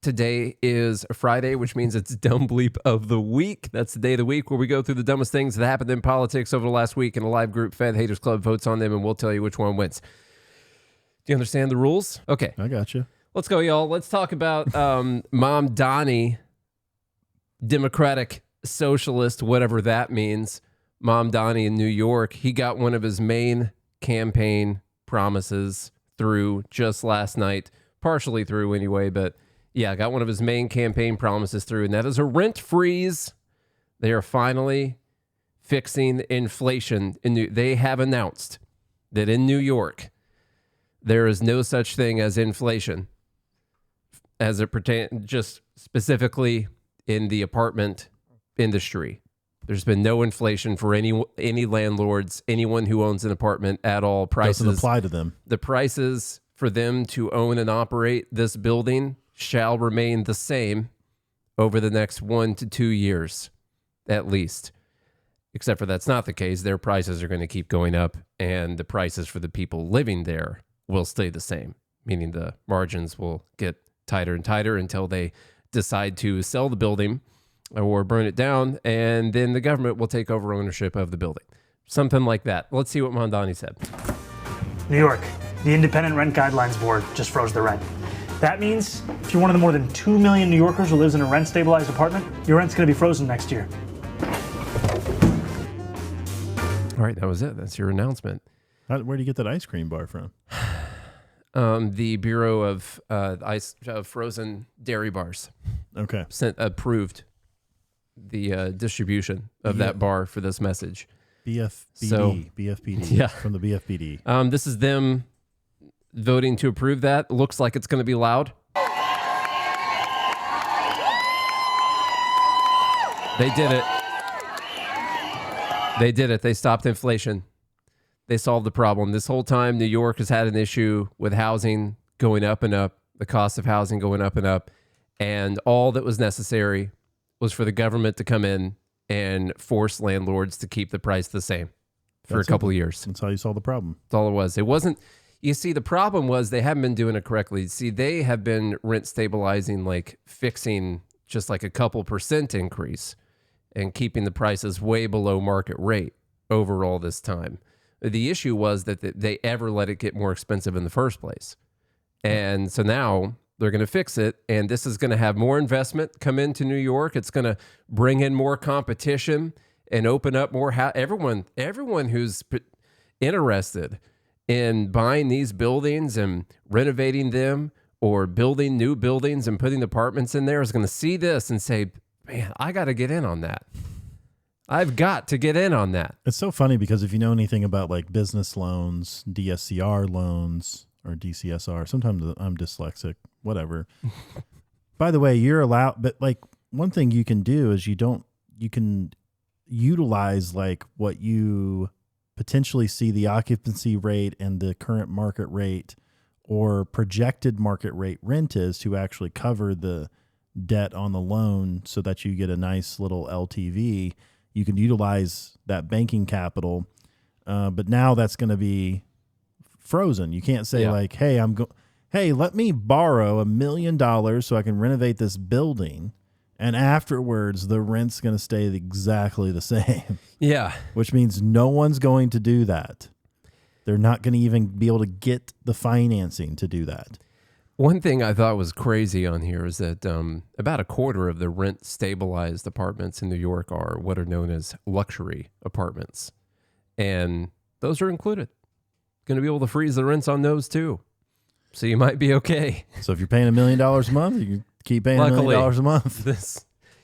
Today is Friday, which means it's Dumb Bleep of the week. That's the day of the week where we go through the dumbest things that happened in politics over the last week, and a live group Fed Haters Club votes on them, and we'll tell you which one wins. Do you understand the rules? Okay. I got you. Let's go, y'all. Let's talk about Mamdani, Democratic Socialist, whatever that means. Mamdani in New York. He got one of his main campaign promises through just last night. Partially through anyway, but yeah, got one of his main campaign promises through, and that is a rent freeze. They are finally fixing inflation. They have announced that in New York, there is no such thing as inflation as it pertains just specifically in the apartment industry. There's been no inflation for any landlords, anyone who owns an apartment at all. Prices doesn't apply to them. The prices for them to own and operate this building shall remain the same over the next 1 to 2 years, at least. Except for that's not the case. Their prices are going to keep going up, and the prices for the people living there will stay the same, meaning the margins will get tighter and tighter until they decide to sell the building or burn it down, and then the government will take over ownership of the building. Something like that. Let's see what Mamdani said. New York. The Independent Rent Guidelines Board just froze the rent. That means if you're one of the more than 2 million New Yorkers who lives in a rent-stabilized apartment, your rent's going to be frozen next year. All right, that was it. That's your announcement. Where do you get that ice cream bar from? The Bureau of Frozen Dairy Bars. Okay. Approved the distribution of that bar for this message. BFPD. Yeah. From the BFPD. This is them voting to approve that. Looks like it's going to be loud. They did it. They did it. They stopped inflation. They solved the problem. This whole time, New York has had an issue with housing going up and up, the cost of housing going up and up, and all that was necessary was for the government to come in and force landlords to keep the price the same for a couple of years. That's how you solve the problem. That's all it was. It wasn't, you see, the problem was they haven't been doing it correctly. See, they have been rent stabilizing, like fixing just like a couple % increase and keeping the prices way below market rate over all this time. The issue was that they ever let it get more expensive in the first place. And so now they're going to fix it, and this is going to have more investment come into New York. It's going to bring in more competition and open up more. Everyone who's interested in buying these buildings and renovating them or building new buildings and putting apartments in there is going to see this and say, man, I got to get in on that. I've got to get in on that. It's so funny because if you know anything about like business loans, DSCR loans, or DCSR, sometimes I'm dyslexic, whatever. By the way, you're allowed, but like one thing you can do is you can utilize like what you potentially see the occupancy rate and the current market rate or projected market rate rent is to actually cover the debt on the loan so that you get a nice little LTV. You can utilize that banking capital, but now that's going to be frozen. You can't say like, hey, hey, let me borrow $1 million so I can renovate this building, and afterwards the rent's going to stay exactly the same. Yeah. Which means no one's going to do that. They're not going to even be able to get the financing to do that. One thing I thought was crazy on here is that about a quarter of the rent-stabilized apartments in New York are what are known as luxury apartments. And those are included. Going to be able to freeze the rents on those too. So you might be okay. So if you're paying $1 million a month, you can keep paying $1 million a month.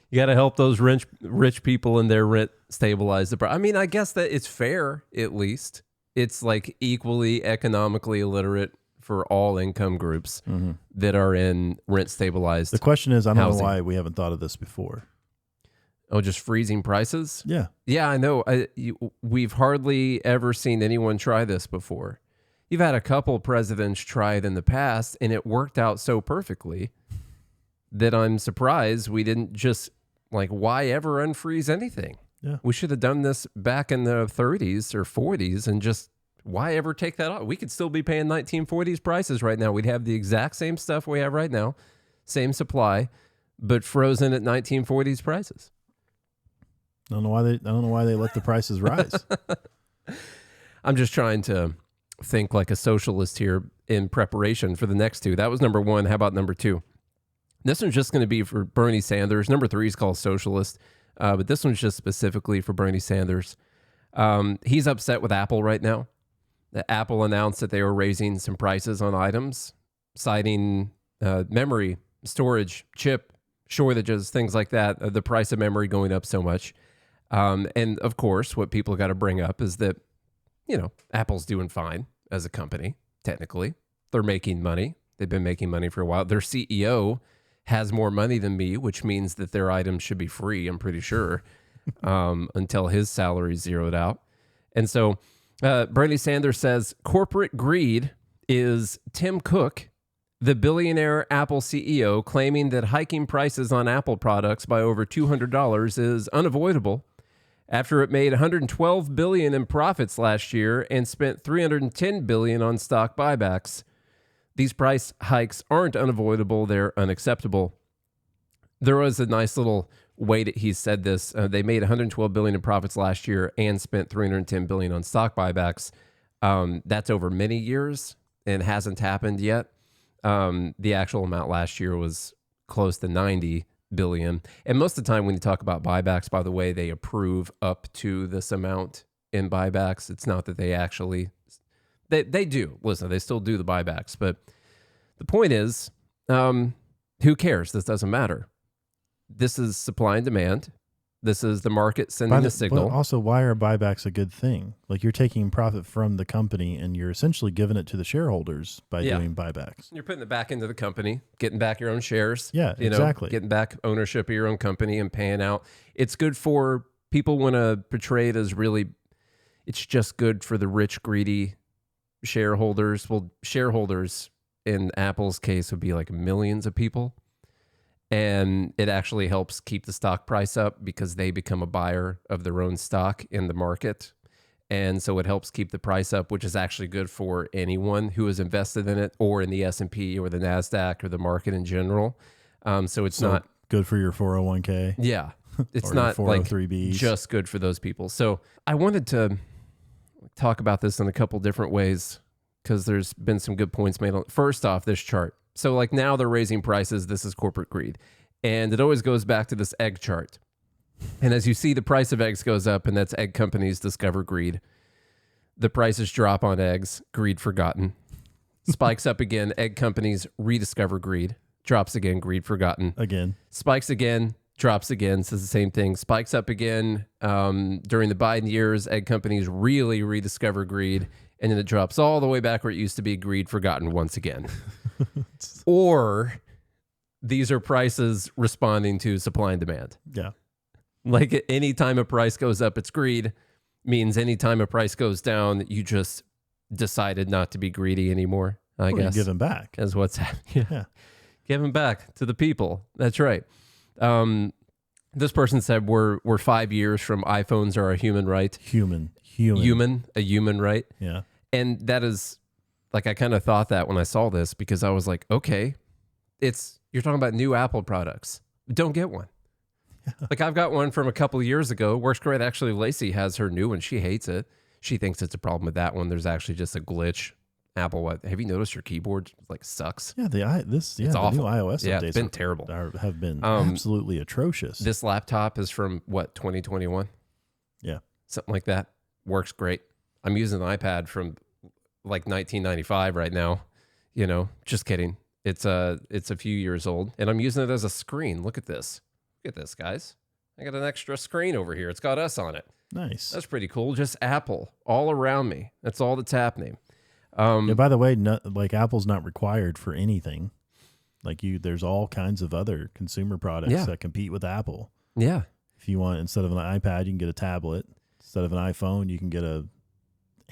You got to help those rich people in their rent-stabilized apartments. I mean, I guess that it's fair, at least. It's like equally economically illiterate for all income groups that are in rent-stabilized. The question is, I don't know why we haven't thought of this before. Oh, just freezing prices? Yeah. Yeah, I know. We've hardly ever seen anyone try this before. You've had a couple presidents try it in the past, and it worked out so perfectly that I'm surprised we didn't just, like, why ever unfreeze anything? Yeah. We should have done this back in the 30s or 40s and just, why ever take that off? We could still be paying 1940s prices right now. We'd have the exact same stuff we have right now. same supply, but frozen at 1940s prices. I don't know why they let the prices rise. I'm just trying to think like a socialist here in preparation for the next two. That was number one. How about number two? This one's just going to be for Bernie Sanders. Number three is called socialist, but this one's just specifically for Bernie Sanders. He's upset with Apple right now. Apple announced that they were raising some prices on items, citing memory, storage, chip shortages, things like that, the price of memory going up so much. And of course, what people got to bring up is that, Apple's doing fine as a company, technically. They're making money. They've been making money for a while. Their CEO has more money than me, which means that their items should be free, I'm pretty sure, until his salary is zeroed out. And so Bernie Sanders says corporate greed is Tim Cook, the billionaire Apple CEO, claiming that hiking prices on Apple products by over $200 is unavoidable after it made $112 billion in profits last year and spent $310 billion on stock buybacks. These price hikes aren't unavoidable, they're unacceptable. There was a nice little way that he said this. They made $112 billion in profits last year and spent $310 billion on stock buybacks. That's over many years and hasn't happened yet. The actual amount last year was close to $90 billion. And most of the time when you talk about buybacks, by the way, they approve up to this amount in buybacks. It's not that they actually, they do. Listen, they still do the buybacks. But the point is, who cares? This doesn't matter. This is supply and demand. This is the market sending the signal. But also, why are buybacks a good thing? Like, you're taking profit from the company and you're essentially giving it to the shareholders by doing buybacks. You're putting it back into the company, getting back your own shares. Yeah, exactly. Getting back ownership of your own company and paying out. It's good for people want to portray it as really, it's just good for the rich, greedy shareholders. Well, shareholders in Apple's case would be like millions of people. And it actually helps keep the stock price up because they become a buyer of their own stock in the market. And so it helps keep the price up, which is actually good for anyone who is invested in it or in the S&P or the NASDAQ or the market in general. So it's not good for your 401k. Yeah. It's or not your like 403Bs. just good for those people. So I wanted to talk about this in a couple different ways because there's been some good points made on. First off, this chart. So like now they're raising prices. This is corporate greed. And it always goes back to this egg chart. And as you see, the price of eggs goes up, and that's egg companies discover greed. The prices drop on eggs, greed forgotten. Spikes up again, egg companies rediscover greed. Drops again, greed forgotten. Again. Spikes again, drops again, says the same thing. Spikes up again. During the Biden years, egg companies really rediscover greed. And then it drops all the way back where it used to be, greed forgotten once again. Or these are prices responding to supply and demand. Yeah. Like any time a price goes up, it's greed. Means any time a price goes down, you just decided not to be greedy anymore, I guess. Give them back. As what's happening. Yeah. Give them back to the people. That's right. This person said we're 5 years from iPhones are a human right. A human right. Yeah. And that is, like, I kind of thought that when I saw this because I was like, okay, you're talking about new Apple products. Don't get one. Yeah. Like, I've got one from a couple of years ago. Works great. Actually, Lacey has her new one. She hates it. She thinks it's a problem with that one. There's actually just a glitch. Apple, have you noticed your keyboard like sucks? Yeah, the awful. New iOS updates it's been terrible. Have been absolutely atrocious. This laptop is from what, 2021? Yeah, something like that. Works great. I'm using an iPad from like 1995 right now. Just kidding. It's a few years old, and I'm using it as a screen. Look at this. Look at this, guys. I got an extra screen over here. It's got us on it. Nice. That's pretty cool. Just Apple all around me. That's all that's happening. By the way, Apple's not required for anything. There's all kinds of other consumer products that compete with Apple. Yeah. If you want, instead of an iPad, you can get a tablet. Instead of an iPhone, you can get a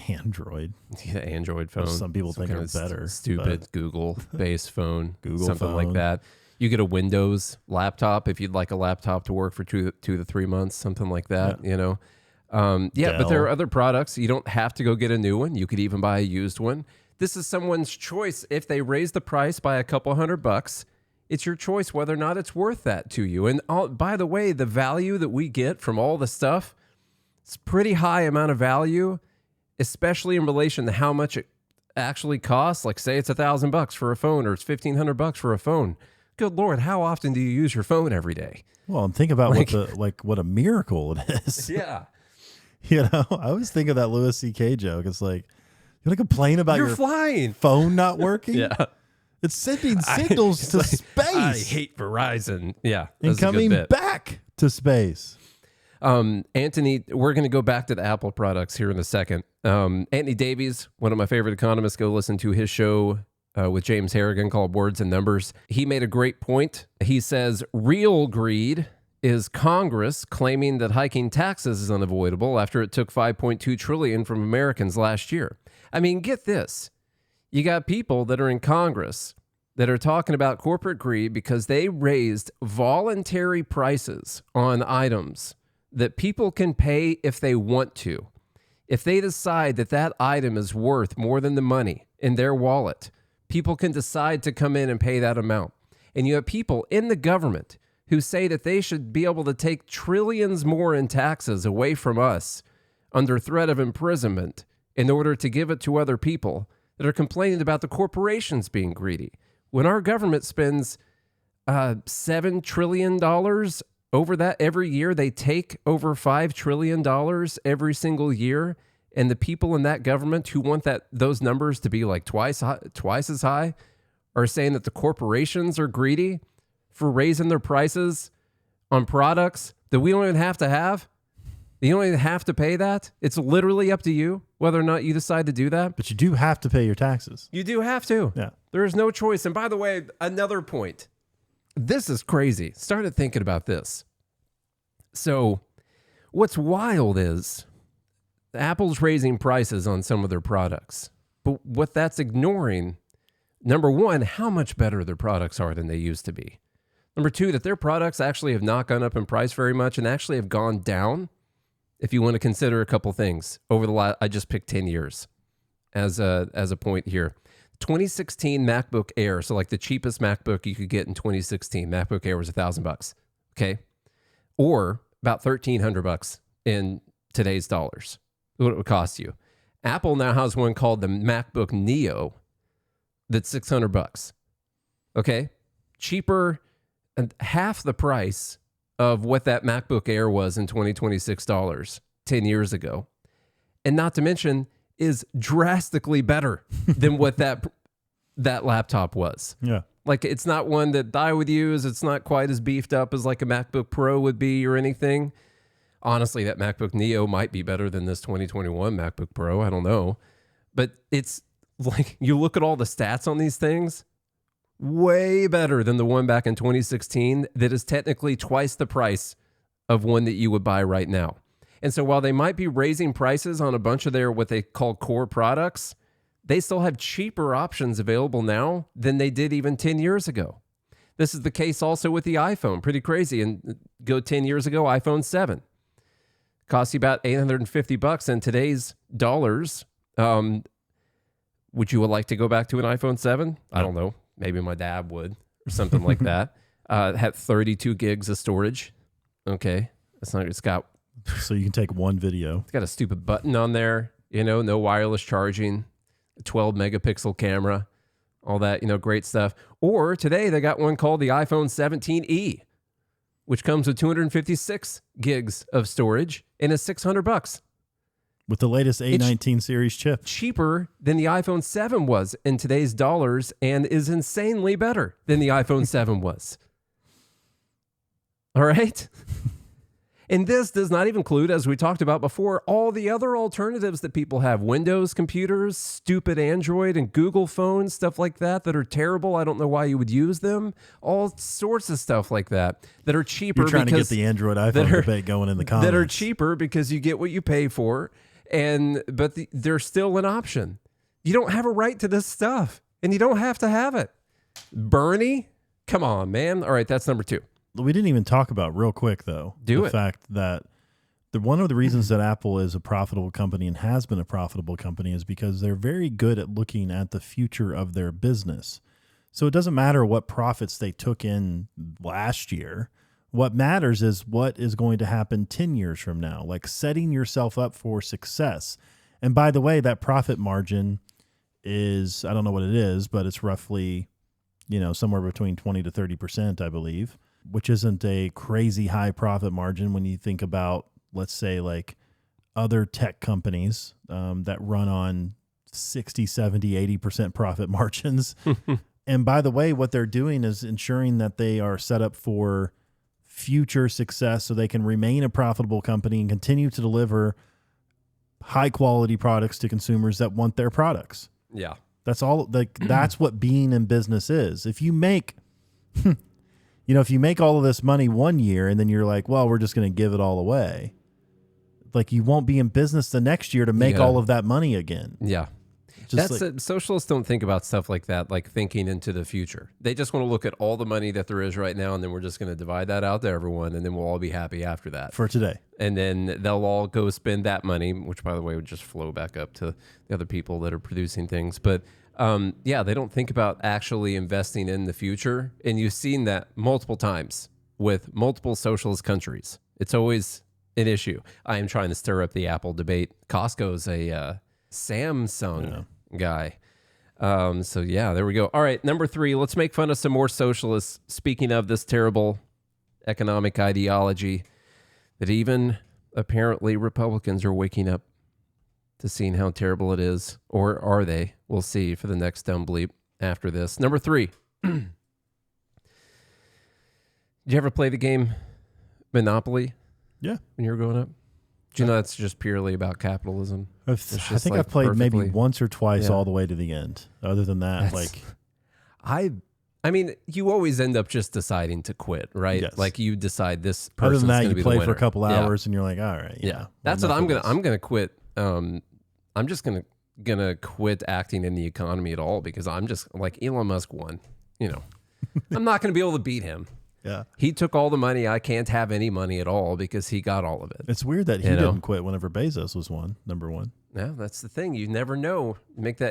Android. Yeah, Android phone. Some people think are better. Stupid Google-based phone. Google something phone. like that. You get a Windows laptop if you'd like a laptop to work for 2 to 3 months, something like that. Yeah. But there are other products. You don't have to go get a new one. You could even buy a used one. This is someone's choice. If they raise the price by a couple $100, It's your choice whether or not it's worth that to you. And by the way, the value that we get from all the stuff, it's a pretty high amount of value, especially in relation to how much it actually costs. Like say it's $1,000 for a phone, or it's $1,500 for a phone. Good Lord, how often do you use your phone every day? Well, and think about what a miracle it is. Yeah. You know, I always think of that Louis C.K. joke. It's like, you want to complain about You're your flying. phone not working? Yeah. It's sending signals to space. I hate Verizon. Yeah. And coming back to space. Anthony, we're going to go back to the Apple products here in a second. Anthony Davies, one of my favorite economists, go listen to his show with James Harrigan called Words and Numbers. He made a great point. He says, real greed is Congress claiming that hiking taxes is unavoidable after it took $5.2 trillion from Americans last year. I mean, get this. You got people that are in Congress that are talking about corporate greed because they raised voluntary prices on items that people can pay if they want to. If they decide that that item is worth more than the money in their wallet, people can decide to come in and pay that amount. And you have people in the government who say that they should be able to take trillions more in taxes away from us under threat of imprisonment in order to give it to other people that are complaining about the corporations being greedy. When our government spends $7 trillion over that every year, they take over $5 trillion every single year, and the people in that government who want those numbers to be like twice as high are saying that the corporations are greedy for raising their prices on products that we don't even have to have. You don't even have to pay that. It's literally up to you whether or not you decide to do that. But you do have to pay your taxes. You do have to. Yeah. There is no choice. And by the way, another point. This is crazy. Started thinking about this. So what's wild is Apple's raising prices on some of their products. But what that's ignoring, number one, how much better their products are than they used to be. Number two, that their products actually have not gone up in price very much and actually have gone down. If you want to consider a couple things over the last, I just picked 10 years as a point here. 2016 MacBook Air, so like the cheapest MacBook you could get in 2016, MacBook Air was $1,000, okay? Or about $1,300 in today's dollars, what it would cost you. Apple now has one called the MacBook Neo that's $600, okay? Cheaper and half the price of what that MacBook Air was in 2026 dollars 10 years ago. And not to mention is drastically better than what that laptop was. Yeah. Like it's not one that I would use. It's not quite as beefed up as like a MacBook Pro would be or anything. Honestly, that MacBook Neo might be better than this 2021 MacBook Pro. I don't know. But it's like you look at all the stats on these things, way better than the one back in 2016 that is technically twice the price of one that you would buy right now. And so while they might be raising prices on a bunch of their what they call core products, they still have cheaper options available now than they did even 10 years ago. This is the case also with the iPhone. Pretty crazy. And go 10 years ago, iPhone 7 cost you about $850 in today's dollars. Would you like to go back to an iPhone 7? I don't know. Maybe my dad would or something like that. Had 32 gigs of storage. Okay. It's got... So you can take one video. It's got a stupid button on there, no wireless charging, 12 megapixel camera, all that, great stuff. Or today they got one called the iPhone 17e, which comes with 256 gigs of storage and is $600. With the latest A19 series chip. Cheaper than the iPhone 7 was in today's dollars and is insanely better than the iPhone 7 was. All right? And this does not even include, as we talked about before, all the other alternatives that people have. Windows computers, stupid Android and Google phones, stuff like that are terrible. I don't know why you would use them. All sorts of stuff like that are cheaper. You're trying to get the Android iPhone debate going in the comments. That are cheaper because you get what you pay for, but they're still an option. You don't have a right to this stuff, and you don't have to have it. Bernie, come on, man. All right, that's number 2. We didn't even talk about real quick, though, the fact that one of the reasons that Apple is a profitable company and has been a profitable company is because they're very good at looking at the future of their business. So it doesn't matter what profits they took in last year. What matters is what is going to happen 10 years from now, like setting yourself up for success. And by the way, that profit margin is, I don't know what it is, but it's roughly, somewhere between 20 to 30%, I believe, which isn't a crazy high profit margin when you think about, let's say, like other tech companies that run on 60, 70, 80% profit margins. And by the way, what they're doing is ensuring that they are set up for future success so they can remain a profitable company and continue to deliver high quality products to consumers that want their products. Yeah. That's all. Like that's what being in business is. If you make, if you make all of this money one year and then you're like, well, we're just going to give it all away. Like you won't be in business the next year to make all of that money again. Yeah. Socialists don't think about stuff like that, like thinking into the future. They just want to look at all the money that there is right now, and then we're just going to divide that out to everyone, and then we'll all be happy after that. For today. And then they'll all go spend that money, which, by the way, would just flow back up to the other people that are producing things. But, they don't think about actually investing in the future. And you've seen that multiple times with multiple socialist countries. It's always an issue. I am trying to stir up the Apple debate. Costco's a Samsung guy. There we go. All right, number 3, let's make fun of some more socialists. Speaking of this terrible economic ideology that even apparently Republicans are waking up to seeing how terrible it is. Or are they? We'll see for the next Dumb Bleep after this. Number 3. Did you ever play the game Monopoly? Yeah. When you were growing up? Do you know that's just purely about capitalism? I think I've played maybe once or twice all the way to the end. Other than that, I mean, you always end up just deciding to quit, right? Yes. Like you decide this other person's than that, going to be you the play winner. for a couple hours and you're like, all right, That's what I'm gonna quit. I'm just gonna quit acting in the economy at all because I'm just like Elon Musk won. I'm not gonna be able to beat him. Yeah. He took all the money. I can't have any money at all because he got all of it. It's weird that he didn't quit whenever Bezos was number one. Yeah, that's the thing. You never know.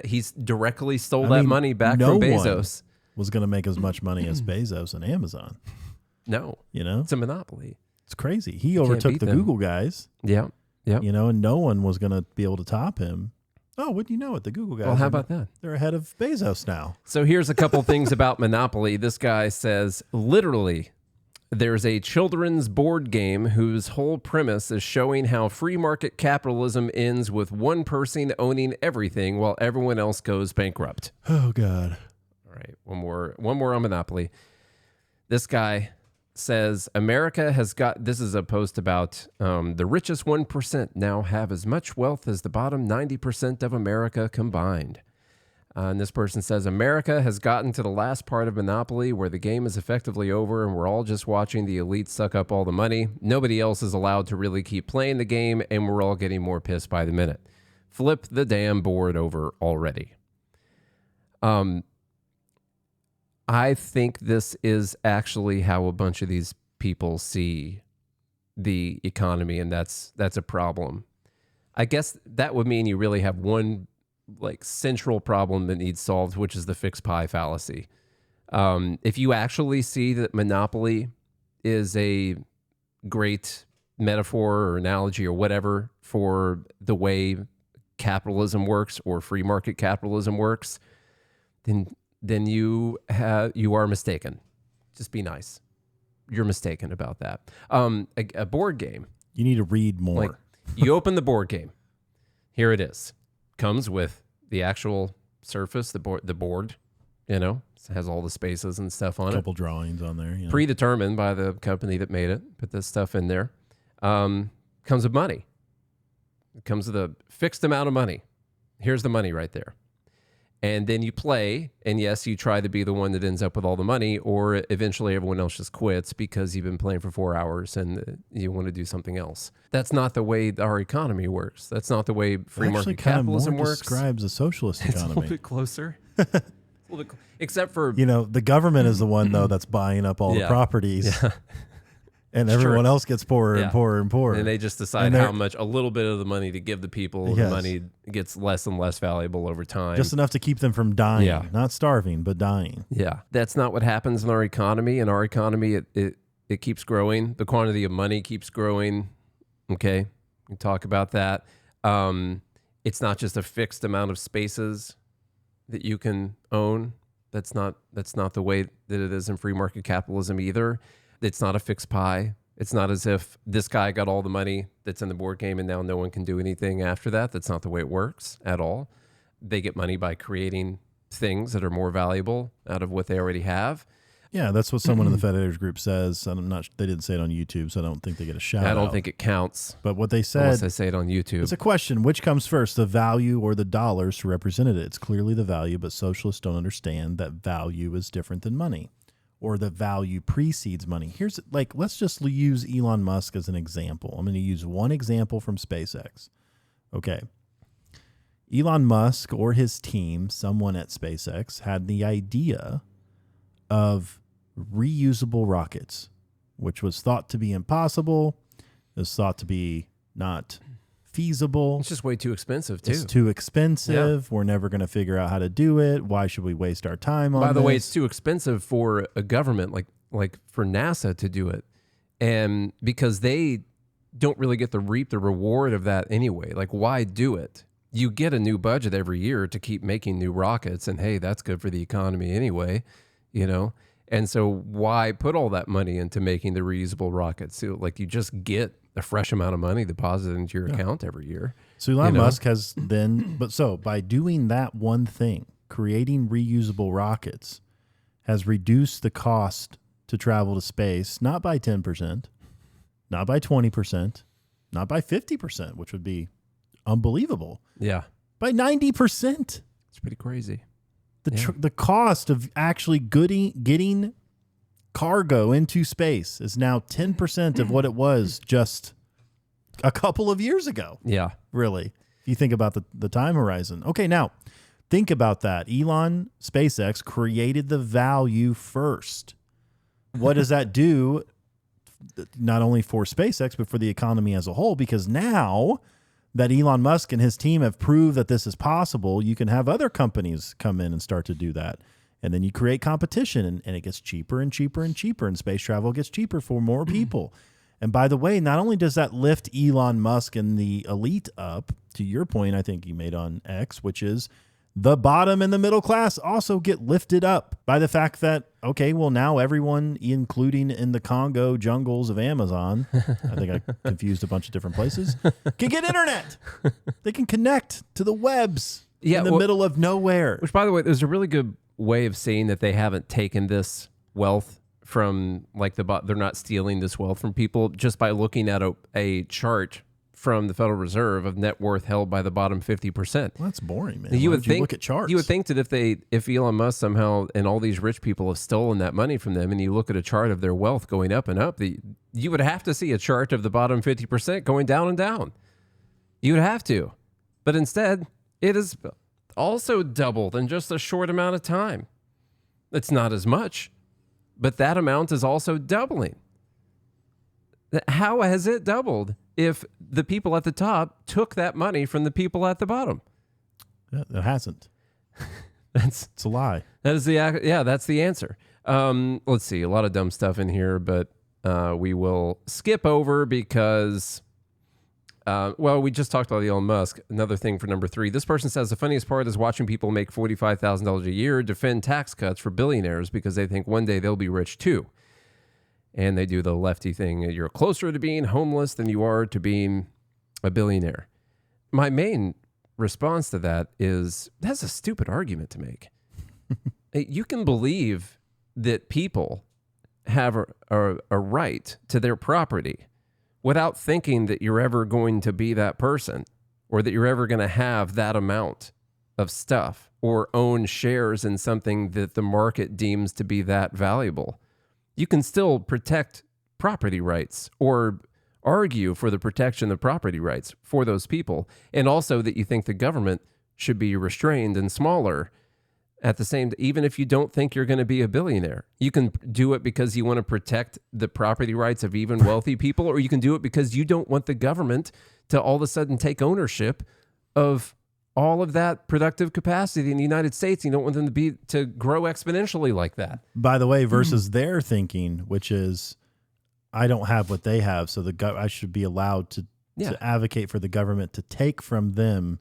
He's directly stole that money back from Bezos. Was going to make as much money as Bezos and Amazon. No. It's a monopoly. It's crazy. He overtook the Google guys. Yeah. Yeah. And no one was going to be able to top him. Oh, wouldn't you know it? The Google guys. Well, how about that? They're ahead of Bezos now. So here's a couple things about Monopoly. This guy says, literally, there's a children's board game whose whole premise is showing how free market capitalism ends with one person owning everything while everyone else goes bankrupt. Oh, God. All right, one more on Monopoly. This guy says America has got, this is a post about the richest 1% now have as much wealth as the bottom 90% of America combined. And this person says America has gotten to the last part of Monopoly where the game is effectively over and we're all just watching the elite suck up all the money. Nobody else is allowed to really keep playing the game and we're all getting more pissed by the minute. Flip the damn board over already. I think this is actually how a bunch of these people see the economy, and that's a problem. I guess that would mean you really have one central problem that needs solved, which is the fixed pie fallacy. If you actually see that monopoly is a great metaphor or analogy or whatever for the way capitalism works or free market capitalism works, then you are mistaken. Just be nice. You're mistaken about that. A board game. You need to read more. You open the board game. Here it is. Comes with the actual surface, the board. It has all the spaces and stuff on it. A couple drawings on there. Predetermined by the company that made it. Put this stuff in there. Comes with money. It comes with a fixed amount of money. Here's the money right there. And then you play, and yes, you try to be the one that ends up with all the money, or eventually everyone else just quits because you've been playing for 4 hours and you want to do something else. That's not the way our economy works. That's not the way free market capitalism works. Describes a socialist economy. It's a little bit closer. Except for... the government is the one, though, that's buying up all the properties. Yeah. and everyone else gets poorer Yeah. and poorer and poorer. And they just decide how much, a little bit of the money to give the people. The money gets less and less valuable over time. Just enough to keep them from dying. Yeah. Not starving, but dying. Yeah. That's not what happens in our economy. In our economy, it keeps growing. The quantity of money keeps growing. Okay. We talk about that. It's not just a fixed amount of spaces that you can own. That's not the way that it is in free market capitalism either. It's not a fixed pie. It's not as if this guy got all the money that's in the board game and now no one can do anything after that. That's not the way it works at all. They get money by creating things that are more valuable out of what they already have. Yeah, that's what someone in the Fed Editors Group says. I'm not. They didn't say it on YouTube, so I don't think they get a shout out. I don't think it counts. But what they said, unless I say it on YouTube. It's a question. Which comes first, the value or the dollars to represent it? It's clearly the value, but socialists don't understand that value is different than money, or the value precedes money. Here's let's just use Elon Musk as an example. I'm going to use one example from SpaceX. Okay. Elon Musk or his team, someone at SpaceX, had the idea of reusable rockets, which was thought to be impossible. It was thought to be not feasible. It's just way too expensive, too. It's too expensive. Yeah. We're never going to figure out how to do it. Why should we waste our time on this? By the way, it's too expensive for a government like for NASA to do it. And because they don't really get to reap the reward of that anyway. Like, why do it? You get a new budget every year to keep making new rockets, and hey, that's good for the economy anyway. You know, and so why put all that money into making the reusable rockets? So, like, you just get a fresh amount of money deposited into your account every year. So Elon Musk has then, by doing that one thing, creating reusable rockets, has reduced the cost to travel to space, not by 10%, not by 20%, not by 50%, which would be unbelievable. Yeah. By 90%. It's pretty crazy. The cost of actually getting cargo into space is now 10% of what it was just a couple of years ago. Yeah. Really. If you think about the time horizon. Okay, now think about that. Elon, SpaceX created the value first. What does that do not only for SpaceX, but for the economy as a whole? Because now that Elon Musk and his team have proved that this is possible, you can have other companies come in and start to do that. And then you create competition, and it gets cheaper and cheaper and cheaper, and space travel gets cheaper for more people. And by the way, not only does that lift Elon Musk and the elite up, to your point I think you made on X, which is the bottom and the middle class also get lifted up by the fact that, okay, well, now everyone, including in the Congo jungles of Amazon, I think I confused a bunch of different places, can get internet. They can connect to the webs in the middle of nowhere. Which, by the way, there's a really good way of saying that they haven't taken this wealth from, they're not stealing this wealth from people just by looking at a chart from the Federal Reserve of net worth held by the bottom 50%. Well, that's boring, man. You would think, look at charts? You would think that if Elon Musk somehow and all these rich people have stolen that money from them, and you look at a chart of their wealth going up and up, you would have to see a chart of the bottom 50% going down and down. You would have to. But instead, it has also doubled in just a short amount of time. It's not as much, but that amount is also doubling. How has it doubled if the people at the top took that money from the people at the bottom? Yeah, it hasn't. It's a lie. That's the answer. Let's see, a lot of dumb stuff in here, but we will skip over because, we just talked about Elon Musk. Another thing for number 3, this person says the funniest part is watching people make $45,000 a year defend tax cuts for billionaires because they think one day they'll be rich too. And they do the lefty thing. You're closer to being homeless than you are to being a billionaire. My main response to that is that's a stupid argument to make. You can believe that people have a right to their property without thinking that you're ever going to be that person or that you're ever going to have that amount of stuff or own shares in something that the market deems to be that valuable. You can still protect property rights or argue for the protection of property rights for those people. And also that you think the government should be restrained and smaller. At the same, even if you don't think you're going to be a billionaire, you can do it because you want to protect the property rights of even wealthy people, or you can do it because you don't want the government to all of a sudden take ownership of all of that productive capacity in the United States. You don't want them to grow exponentially like that. By the way, versus their thinking, which is, I don't have what they have, so I should be allowed to advocate for the government to take from them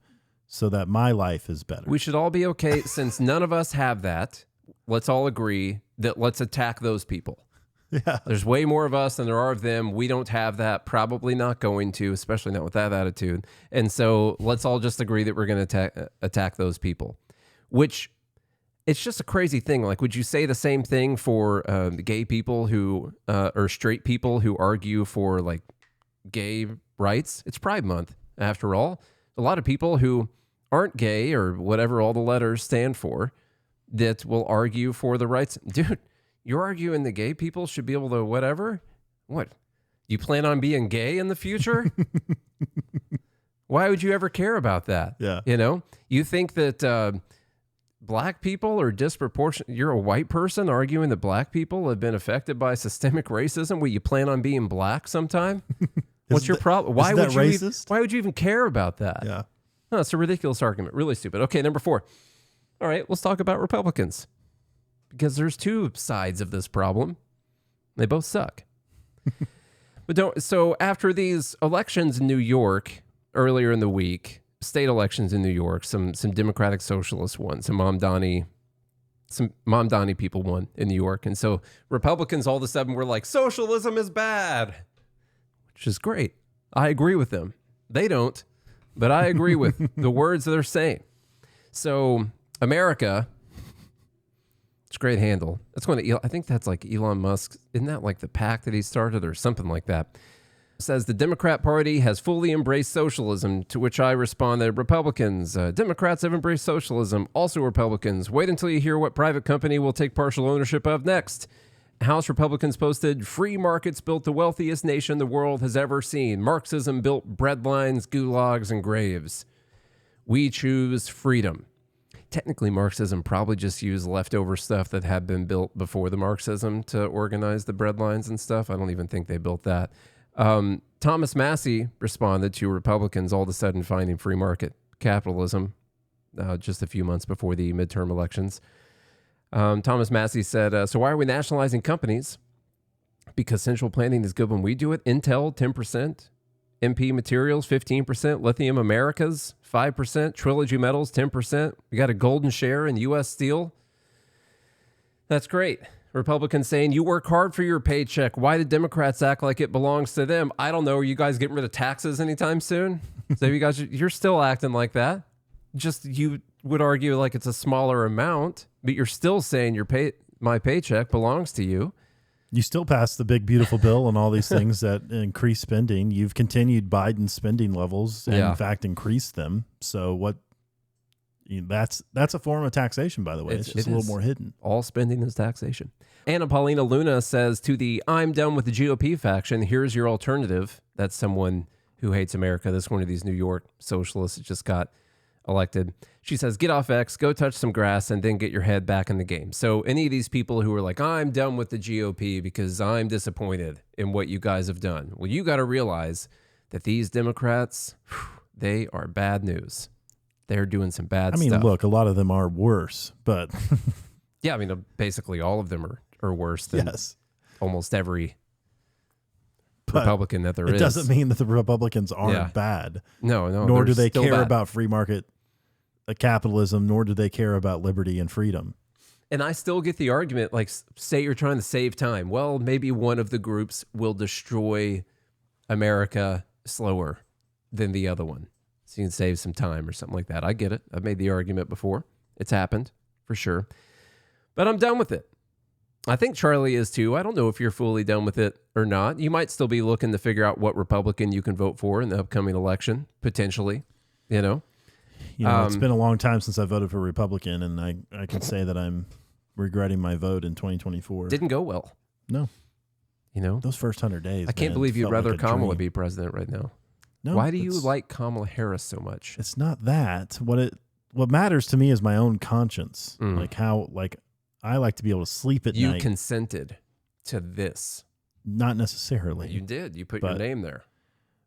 so that my life is better. We should all be okay since none of us have that. Let's all agree that let's attack those people. Yeah. There's way more of us than there are of them. We don't have that. Probably not going to, especially not with that attitude. And so let's all just agree that we're going to attack those people, which it's just a crazy thing. Like, would you say the same thing for gay people who, or straight people who argue for like gay rights? It's Pride Month after all. A lot of people who aren't gay or whatever all the letters stand for that will argue for the rights. Dude, you're arguing the gay people should be able to whatever? What? You plan on being gay in the future? Why would you ever care about that? Yeah. You know, you think that black people are disproportionate. You're a white person arguing that black people have been affected by systemic racism. Will you plan on being black sometime? What's your problem? Why would you why would you even care about that? Yeah. No, it's a ridiculous argument. Really stupid. Okay, number 4. All right, let's talk about Republicans. Because there's two sides of this problem. They both suck. So after these elections in New York earlier in the week, state elections in New York, some Democratic Socialists won, some Mamdani people won in New York. And so Republicans all of a sudden were like, socialism is bad, which is great. I agree with them. They don't, but I agree with the words that they're saying. So America, it's a great handle. That's going to, I think that's like Elon Musk. Isn't that like the pact that he started or something like that? It says the Democrat Party has fully embraced socialism, to which I responded, Republicans, Democrats have embraced socialism, also Republicans. Wait until you hear what private company will take partial ownership of next. House Republicans posted, free markets built the wealthiest nation the world has ever seen. Marxism built breadlines, gulags, and graves. We choose freedom. Technically, Marxism probably just used leftover stuff that had been built before the Marxism to organize the breadlines and stuff. I don't even think they built that. Thomas Massey responded to Republicans all of a sudden finding free market capitalism just a few months before the midterm elections. Thomas Massey said, so why are we nationalizing companies? Because central planning is good when we do it. Intel, 10%. MP Materials, 15%. Lithium Americas, 5%. Trilogy Metals, 10%. We got a golden share in U.S. Steel. That's great. Republicans saying, you work hard for your paycheck. Why do Democrats act like it belongs to them? I don't know. Are you guys getting rid of taxes anytime soon? So you guys, you're still acting like that. Just you would argue like it's a smaller amount, but you're still saying my paycheck belongs to you. You still passed the big, beautiful bill and all these things that increase spending. You've continued Biden's spending levels and, in fact, increased them. So that's a form of taxation, by the way. It's just a little more hidden. All spending is taxation. Anna Paulina Luna says to the I'm done with the GOP faction, here's your alternative. That's someone who hates America. This one of these New York socialists that just got elected. She says, get off X, go touch some grass, and then get your head back in the game. So any of these people who are like, I'm done with the GOP because I'm disappointed in what you guys have done. Well, you got to realize that these Democrats, they are bad news. They're doing some bad stuff. Look, a lot of them are worse, but... yeah, I mean, basically all of them are worse than almost every Republican that there is. It doesn't mean that the Republicans aren't bad. No. Nor do they care about free market capitalism, nor do they care about liberty and freedom. And I still get the argument, like, say you're trying to save time. Well, maybe one of the groups will destroy America slower than the other one. So you can save some time or something like that. I get it. I've made the argument before. It's happened, for sure. But I'm done with it. I think Charlie is too. I don't know if you're fully done with it or not. You might still be looking to figure out what Republican you can vote for in the upcoming election, potentially, you know? It's been a long time since I voted for Republican, and I can say that I'm regretting my vote in 2024. Didn't go well. No. You know? Those first 100 days, I can't believe you'd rather Kamala be president right now. No. Why do you like Kamala Harris so much? It's not that. what matters to me is my own conscience. Like how, like, I like to be able to sleep at night. You consented to this. Not necessarily. You did. You put your name there.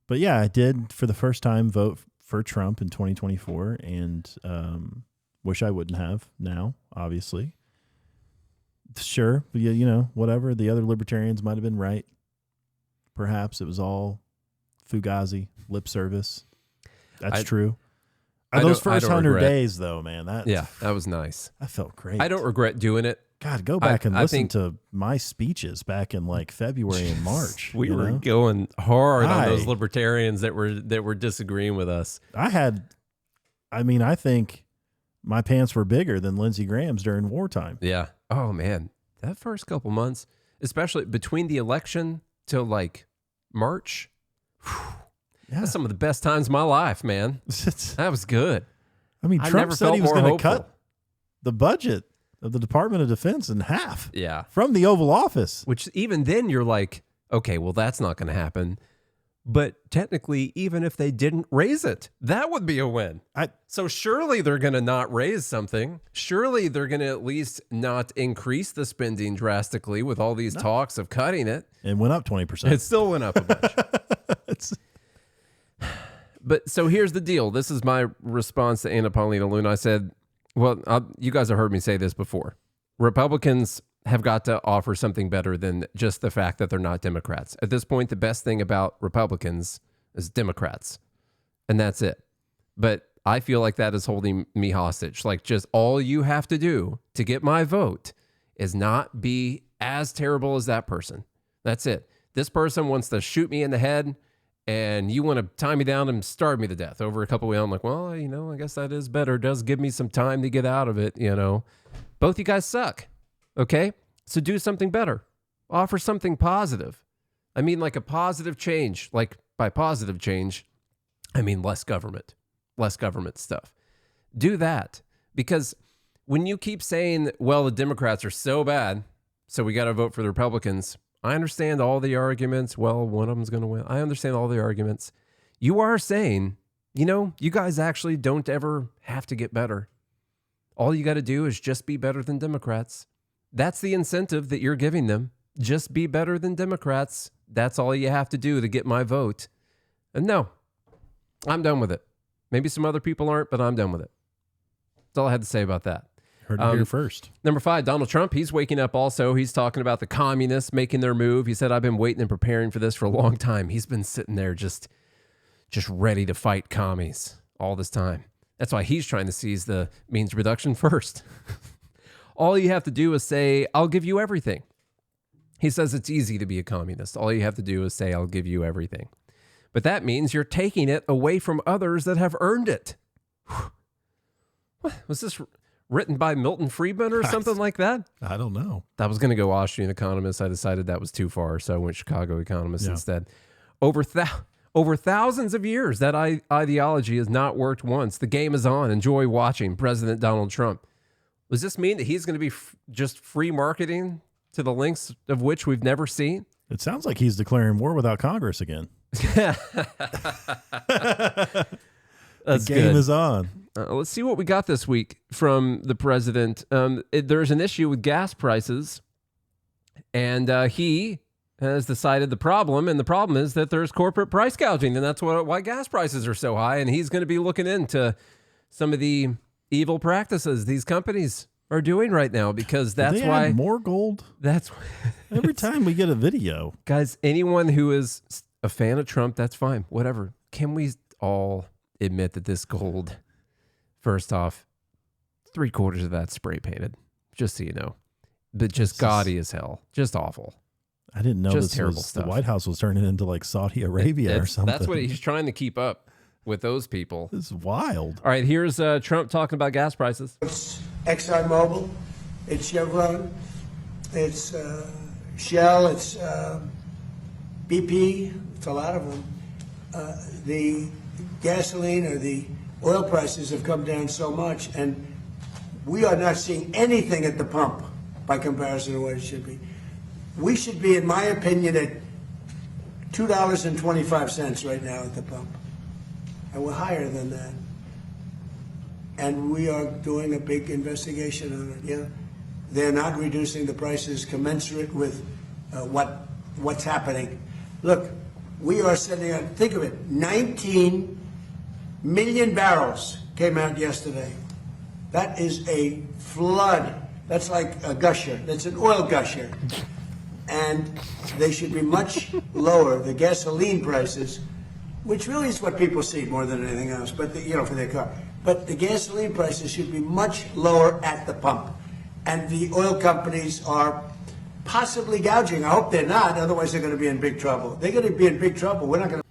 But yeah, I did for the first time vote for Trump in 2024, and wish I wouldn't have now, obviously. Sure, but you know, whatever. The other libertarians might have been right. Perhaps it was all fugazi, lip service. That's true. Those first 100 days, though, man, that was nice. That felt great. I don't regret doing it. God, go back and listen to my speaches back in like February and March. We were going hard on those libertarians that were disagreeing with us. I think my pants were bigger than Lindsey Graham's during wartime. Yeah. Oh man, that first couple months, especially between the election till like March. That's some of the best times of my life, man. That was good. I mean, Trump said he was going to cut the budget of the Department of Defense in half. Yeah. From the Oval Office. Which even then you're like, okay, well, that's not going to happen. But technically, even if they didn't raise it, that would be a win. So surely they're going to not raise something. Surely they're going to at least not increase the spending drastically with all these talks of cutting it. It went up 20%. It still went up a bunch. But so here's the deal. This is my response to Anna Paulina Luna. I said, well, you guys have heard me say this before. Republicans have got to offer something better than just the fact that they're not Democrats. At this point, the best thing about Republicans is Democrats, and that's it. But I feel like that is holding me hostage. Like, just all you have to do to get my vote is not be as terrible as that person. That's it. This person wants to shoot me in the head, and you want to tie me down and starve me to death over a couple of weeks. I'm like, well, you know, I guess that is better. It does give me some time to get out of it, you know. Both you guys suck. Okay, so do something better. Offer something positive. I mean, like a positive change. Like by positive change, I mean less government stuff. Do that. Because when you keep saying, well, the Democrats are so bad, so we got to vote for the Republicans. I understand all the arguments. Well, one of them's going to win. I understand all the arguments. You are saying, you know, you guys actually don't ever have to get better. All you got to do is just be better than Democrats. That's the incentive that you're giving them. Just be better than Democrats. That's all you have to do to get my vote. And no, I'm done with it. Maybe some other people aren't, but I'm done with it. That's all I had to say about that. Heard it here first. Number 5, Donald Trump. He's waking up also. He's talking about the communists making their move. He said, I've been waiting and preparing for this for a long time. He's been sitting there just ready to fight commies all this time. That's why he's trying to seize the means reduction first. All you have to do is say, I'll give you everything. He says it's easy to be a communist. All you have to do is say, I'll give you everything. But that means you're taking it away from others that have earned it. What? Was this written by Milton Friedman or something like that? I don't know. I was going to go Austrian economist. I decided that was too far, so I went Chicago economist instead. Over thousands of years, that ideology has not worked once. The game is on. Enjoy watching President Donald Trump. Does this mean that he's going to be just free marketing to the lengths of which we've never seen? It sounds like he's declaring war without Congress again. That's the game is on. Let's see what we got this week from the president. There's an issue with gas prices, and he has decided the problem, and the problem is that there's corporate price gouging, and that's why gas prices are so high, and he's going to be looking into some of the evil practices these companies are doing right now, because that's why add more gold. That's every time we get a video, guys. Anyone who is a fan of Trump, that's fine. Whatever. Can we all admit that this gold, first off, 3/4 of that spray painted, just so you know, but just gaudy as hell, just awful. I didn't know just this terrible was, stuff. the White House was turning into like Saudi Arabia or something. That's what he's trying to keep up with those people. This is wild. All right, here's Trump talking about gas prices. It's ExxonMobil, it's Chevron, it's Shell, it's BP, it's a lot of them. The gasoline or the oil prices have come down so much, and we are not seeing anything at the pump by comparison to what it should be. We should be, in my opinion, at $2.25 right now at the pump. And we're higher than that. and we are doing a big investigation on it. Yeah, they're not reducing the prices commensurate with what's happening. Look, we are sending out. Think of it: 19 million barrels came out yesterday. That is a flood. That's like a gusher. That's an oil gusher. And they should be much lower. The gasoline prices, which really is what people see more than anything else, but for their car. But the gasoline prices should be much lower at the pump. And the oil companies are possibly gouging. I hope they're not, otherwise they're going to be in big trouble. They're going to be in big trouble. We're not going to.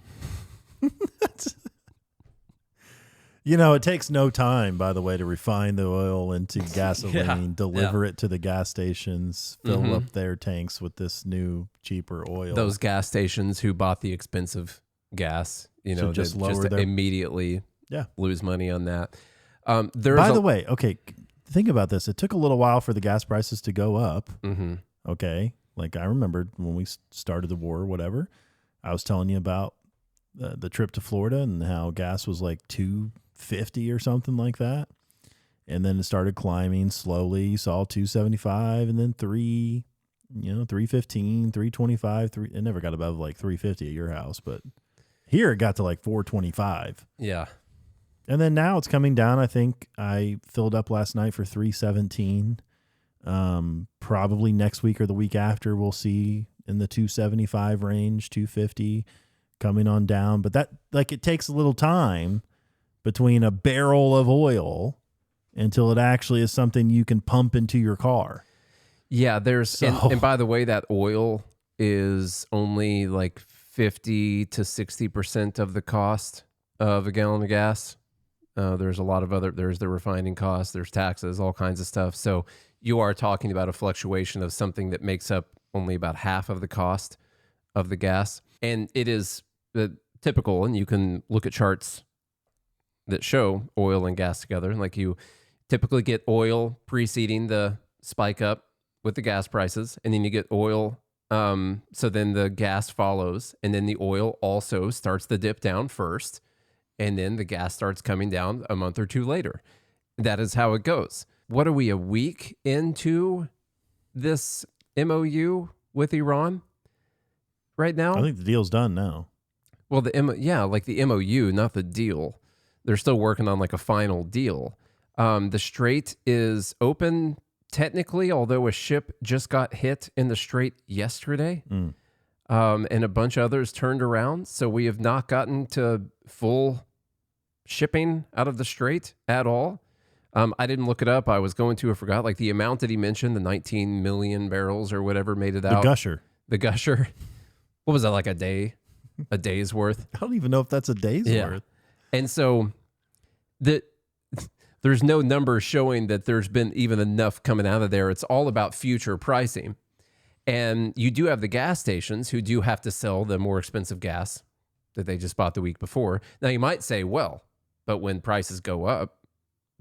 It takes no time, by the way, to refine the oil into gasoline, deliver it to the gas stations, fill up their tanks with this new, cheaper oil. Those gas stations who bought the expensive gas, just lower their... immediately lose money on that. By the way, okay, think about this. It took a little while for the gas prices to go up. Mm-hmm. Okay, like I remembered when we started the war or whatever, I was telling you about the trip to Florida and how gas was like $2.50 or something like that. And then it started climbing slowly. You saw $2.75 and then $3, $3.15, $3.25, it never got above like $3.50 at your house, but here it got to like $4.25. Yeah. And then now it's coming down. I think I filled up last night for $3.17. Probably next week or the week after we'll see in the $2.75 range, $2.50 coming on down. But that, like, it takes a little time between a barrel of oil until it actually is something you can pump into your car. Yeah, and by the way, that oil is only like 50 to 60% of the cost of a gallon of gas. There's a lot of there's the refining costs, there's taxes, all kinds of stuff. So you are talking about a fluctuation of something that makes up only about half of the cost of the gas. And it is typical, and you can look at charts that show oil and gas together. Like you typically get oil preceding the spike up with the gas prices, and then you get oil. So then the gas follows, and then the oil also starts the dip down first, and then the gas starts coming down a month or two later. That is how it goes. What are we, a week into this MOU with Iran right now? I think the deal's done now. Well, like the MOU, not the deal. They're still working on like a final deal. The strait is open technically, although a ship just got hit in the strait yesterday, and a bunch of others turned around. So we have not gotten to full shipping out of the strait at all. I didn't look it up. I was going to, I forgot, like the amount that he mentioned, the 19 million barrels or whatever made it out. The gusher. What was that, like a day's worth? I don't even know if that's a day's worth. And so there's no number showing that there's been even enough coming out of there. It's all about future pricing. And you do have the gas stations who do have to sell the more expensive gas that they just bought the week before. Now you might say, well, but when prices go up,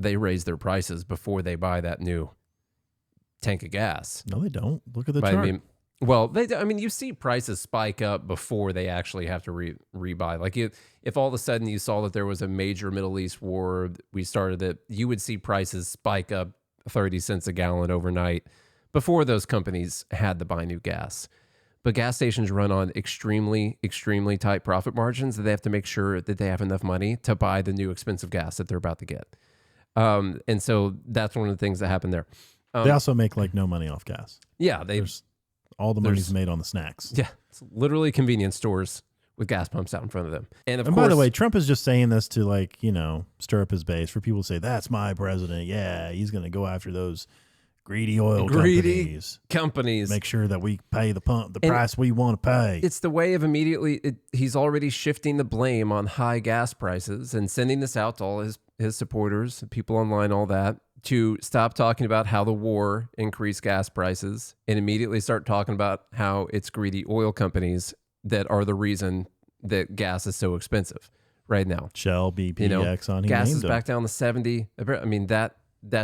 they raise their prices before they buy that new tank of gas. No, they don't. Look at the chart. You see prices spike up before they actually have to rebuy. Like if all of a sudden you saw that there was a major Middle East war, we started that, you would see prices spike up 30 cents a gallon overnight before those companies had to buy new gas. But gas stations run on extremely, extremely tight profit margins that they have to make sure that they have enough money to buy the new expensive gas that they're about to get. And so that's one of the things that happened there. They also make like no money off gas. Yeah, all the money's made on the snacks. Yeah, it's literally convenience stores with gas pumps out in front of them. And by the way, Trump is just saying this to stir up his base for people to say, that's my president. Yeah, he's going to go after those greedy oil companies. Make sure that we pay the price we want to pay. It's the way of he's already shifting the blame on high gas prices and sending this out to all his supporters, people online, all that, to stop talking about how the war increased gas prices and immediately start talking about how it's greedy oil companies that are the reason that gas is so expensive right now. Shell, BP, Exxon. Gas is back down to 70. I mean, that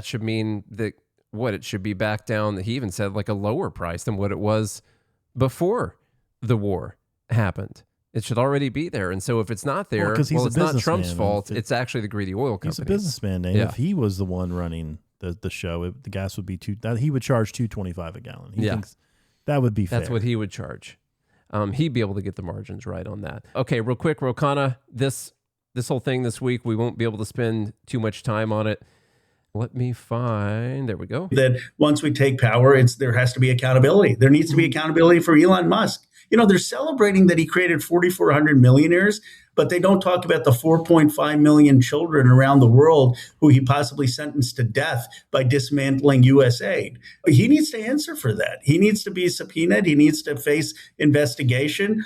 should mean that it should be back down. He even said like a lower price than what it was before the war happened. It should already be there. And so if it's not there, 'cause he's a it's not Trump's businessman. fault. It's actually the greedy oil companies. He's a businessman, Dave. Yeah. If he was the one running the show, the gas would be he would charge $2.25 a gallon. He thinks that would be fair. That's what he would charge. He'd be able to get the margins right on that. Okay, real quick, Ro Khanna, this whole thing this week, we won't be able to spend too much time on it. Let me find, there we go. That once we take power, there has to be accountability. There needs to be accountability for Elon Musk. They're celebrating that he created 4,400 millionaires, but they don't talk about the 4.5 million children around the world who he possibly sentenced to death by dismantling USAID. He needs to answer for that. He needs to be subpoenaed. He needs to face investigation.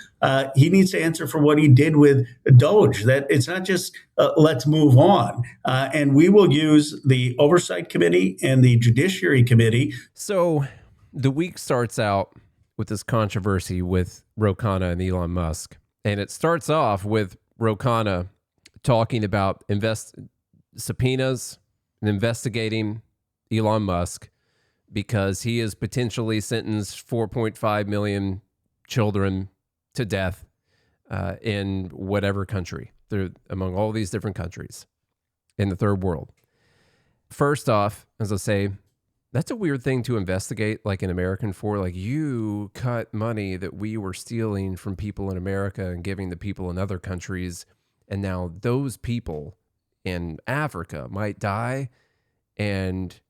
He needs to answer for what he did with Doge. That it's not just let's move on. And we will use the Oversight Committee and the Judiciary Committee. So the week starts out with this controversy with Ro Khanna and Elon Musk. And it starts off with Ro Khanna talking about subpoenas and investigating Elon Musk because he has potentially sentenced 4.5 million children to death in whatever country. They're among all these different countries in the third world. First off, as I say, that's a weird thing to investigate, like an American for. Like, you cut money that we were stealing from people in America and giving to people in other countries, and now those people in Africa might die, and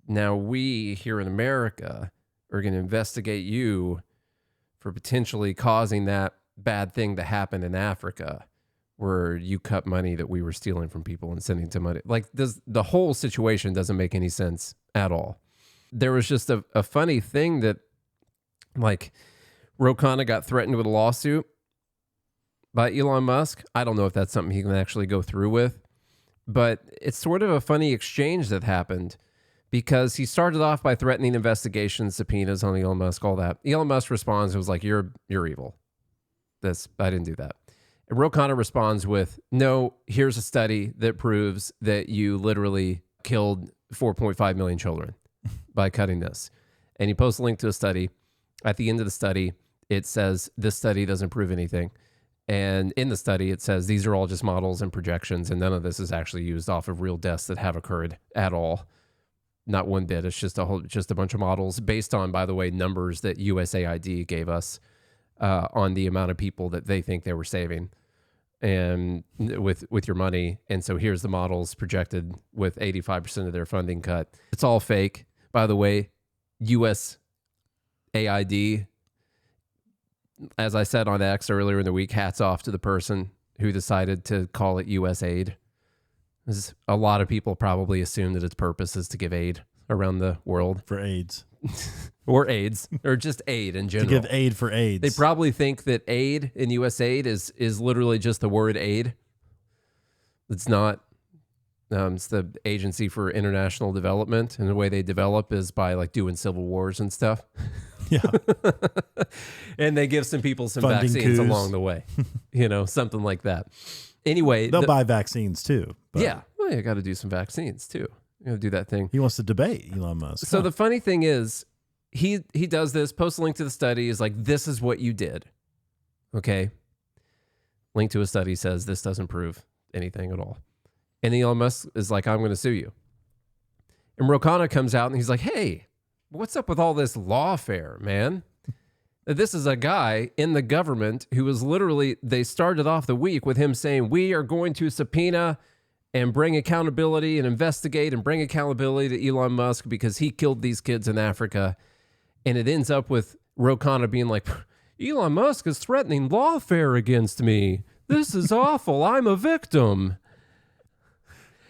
now we here in America are going to investigate you for potentially causing that bad thing to happen in Africa, where you cut money that we were stealing from people and sending to money. Like, the whole situation doesn't make any sense at all. There was just a funny thing that, like, Ro Khanna got threatened with a lawsuit by Elon Musk. I don't know if that's something he can actually go through with, but it's sort of a funny exchange that happened because he started off by threatening investigations, subpoenas on Elon Musk, all that. Elon Musk responds and was like, you're evil. I didn't do that. And Ro Khanna responds with, no, here's a study that proves that you literally killed 4.5 million children by cutting this. And he posts a link to a study. At the end of the study, it says, this study doesn't prove anything. And in the study, it says, these are all just models and projections, and none of this is actually used off of real deaths that have occurred at all. Not one bit. It's just a bunch of models based on, by the way, numbers that USAID gave us on the amount of people that they think they were saving and with your money. And so here's the models projected with 85% of their funding cut. It's all fake. By the way, USAID, as I said on X earlier in the week, hats off to the person who decided to call it USAID. A lot of people probably assume that its purpose is to give aid around the world. For AIDS. Or AIDS, or just aid in general. To give aid for AIDS. They probably think that aid in USAID is literally just the word aid. It's not. It's the Agency for International Development, and the way they develop is by like doing civil wars and stuff. Yeah. And they give some people some Funding vaccines coups. along the way. Something like that. Anyway. They'll buy vaccines too. But yeah. Well, you got to do some vaccines too. You know, do that thing. He wants to debate Elon Musk. So the funny thing is, he does this, posts a link to the study, is like, this is what you did. Okay. Link to a study says this doesn't prove anything at all. And Elon Musk is like, I'm going to sue you. And Ro Khanna comes out and he's like, hey, what's up with all this lawfare, man? This is a guy in the government who was literally, they started off the week with him saying, we are going to subpoena and bring accountability and investigate and bring accountability to Elon Musk because he killed these kids in Africa. And it ends up with Ro Khanna being like, Elon Musk is threatening lawfare against me. This is awful. I'm a victim.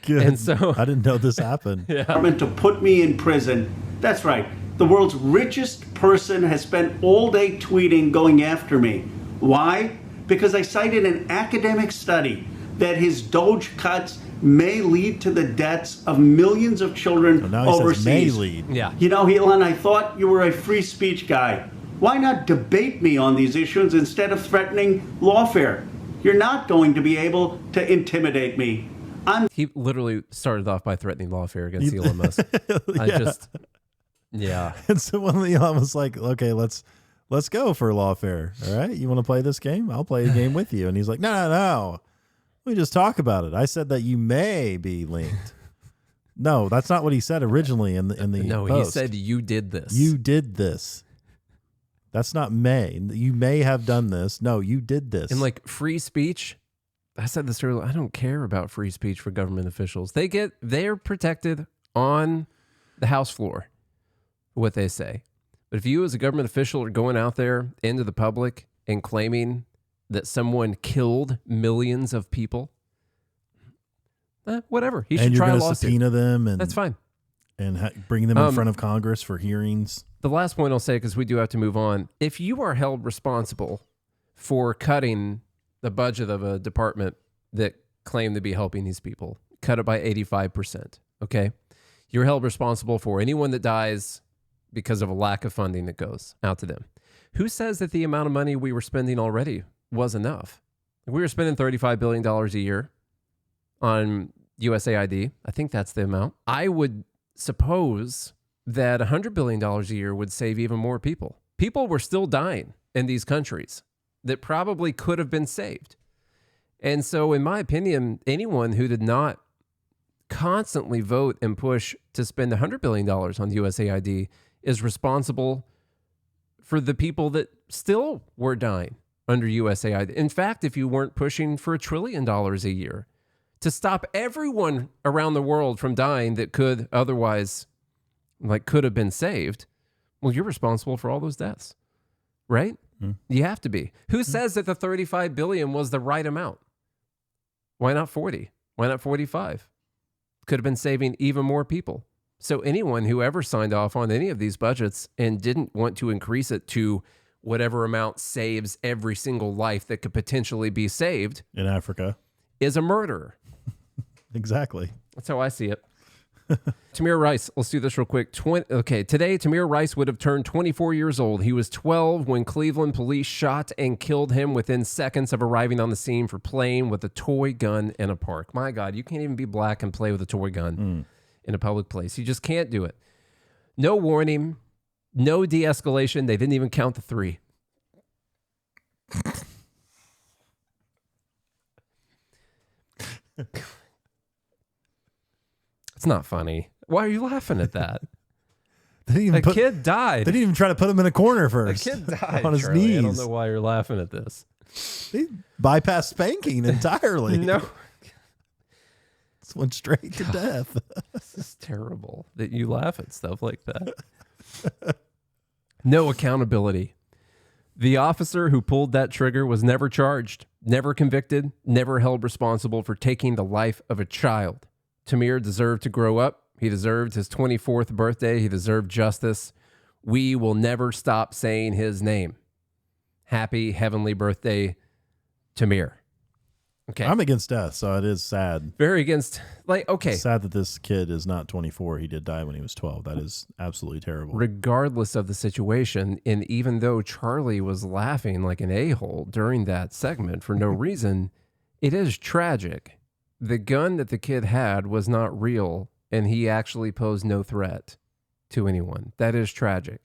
Good. And so I didn't know this happened. Yeah. To put me in prison. That's right. The world's richest person has spent all day tweeting going after me. Why? Because I cited an academic study that his Doge cuts may lead to the deaths of millions of children Now he overseas. says may lead. Yeah. Elon, I thought you were a free speech guy. Why not debate me on these issues instead of threatening lawfare? You're not going to be able to intimidate me. He literally started off by threatening lawfare against Elon Musk. Yeah. Yeah. And so when Elon was like, okay, let's Let's go for lawfare. All right. You want to play this game? I'll play a game with you. And he's like, no. We just talk about it. I said that you may be linked. No, that's not what he said originally in the No, post. he said you did this. You did this. That's not may. You may have done this. No, you did this. And like free speech, I said this earlier, I don't care about free speech for government officials. They're protected on the House floor, what they say. But if you as a government official are going out there into the public and claiming that someone killed millions of people, whatever. He should try a lawsuit. Subpoena them, and that's fine. And bring them in front of Congress for hearings. The last point I'll say, because we do have to move on, if you are held responsible for cutting the budget of a department that claimed to be helping these people, cut it by 85%, okay? You're held responsible for anyone that dies because of a lack of funding that goes out to them. Who says that the amount of money we were spending already was enough? We were spending $35 billion a year on USAID. I think that's the amount. I would suppose that $100 billion a year would save even more people. People were still dying in these countries that probably could have been saved. And so, in my opinion, anyone who did not constantly vote and push to spend $100 billion on USAID is responsible for the people that still were dying under USAID. In fact, if you weren't pushing for $1 trillion a year to stop everyone around the world from dying that could otherwise, could have been saved, well, you're responsible for all those deaths, right? You have to be. Who says that the 35 billion was the right amount? Why not 40? Why not 45? Could have been saving even more people. So anyone who ever signed off on any of these budgets and didn't want to increase it to whatever amount saves every single life that could potentially be saved in Africa is a murderer. Exactly. That's how I see it. Tamir Rice, let's do this real quick. Today, Tamir Rice would have turned 24 years old. He was 12 when Cleveland police shot and killed him within seconds of arriving on the scene for playing with a toy gun in a park. My God, you can't even be black and play with a toy gun in a public place. You just can't do it. No warning, no de-escalation. They didn't even count to 3. It's not funny. Why are you laughing at that? Kid died. They didn't even try to put him in a corner first. A kid died on his knees. I don't know why you're laughing at this. They bypassed spanking entirely. No. This went straight to death. This is terrible that you laugh at stuff like that. No accountability. The officer who pulled that trigger was never charged, never convicted, never held responsible for taking the life of a child. Tamir deserved to grow up. He deserved his 24th birthday. He deserved justice. We will never stop saying his name. Happy heavenly birthday, Tamir. Okay. I'm against death, so it is sad. Very against, It's sad that this kid is not 24. He did die when he was 12. That is absolutely terrible. Regardless of the situation, and even though Charlie was laughing like an a-hole during that segment for no reason, it is tragic. The gun that the kid had was not real, and he actually posed no threat to anyone. That is tragic.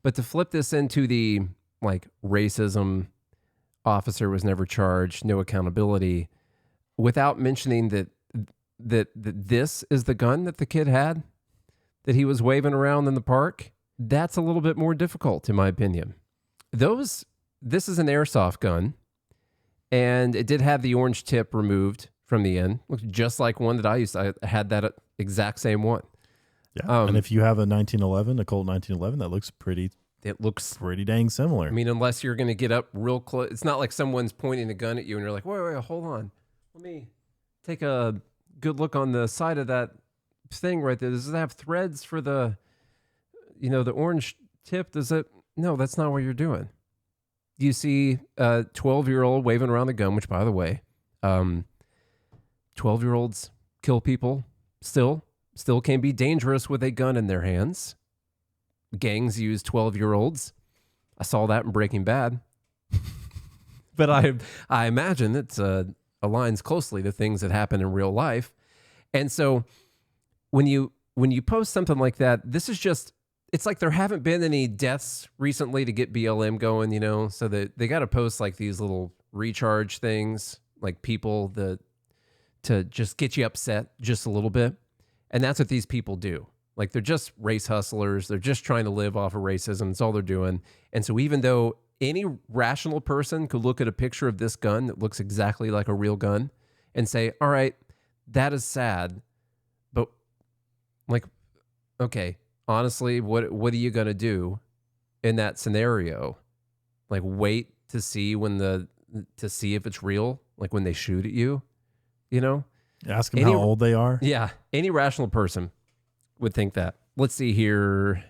But to flip this into the racism, officer was never charged, no accountability, without mentioning that this is the gun that the kid had, that he was waving around in the park, that's a little bit more difficult, in my opinion. This is an airsoft gun, and it did have the orange tip removed from the end. Looks just like one that I used. I had that exact same one. Yeah. And if you have a 1911, a Colt 1911, that looks pretty. It looks pretty dang similar. I mean, unless you're going to get up real close. It's not like someone's pointing a gun at you and you're like, wait, hold on. Let me take a good look on the side of that thing right there. Does it have threads for the orange tip? Does it? No, that's not what you're doing. You see a 12-year-old waving around the gun, which, by the way, 12-year-olds kill people still can be dangerous with a gun in their hands. Gangs use 12-year-olds. I saw that in Breaking Bad. But I imagine it aligns closely to things that happen in real life. And so when you post something like that, this is just, it's like there haven't been any deaths recently to get BLM going, you know, so that they got to post like these little recharge things, like people that to just get you upset just a little bit. And that's what these people do. Like they're just race hustlers. They're just trying to live off of racism. That's all they're doing. And so even though any rational person could look at a picture of this gun that looks exactly like a real gun and say, all right, that is sad. But like, okay, honestly, what are you going to do in that scenario? Like wait to see to see if it's real, like when they shoot at you, you know? Ask them how old they are. Yeah. Any rational person would think that. Let's see here.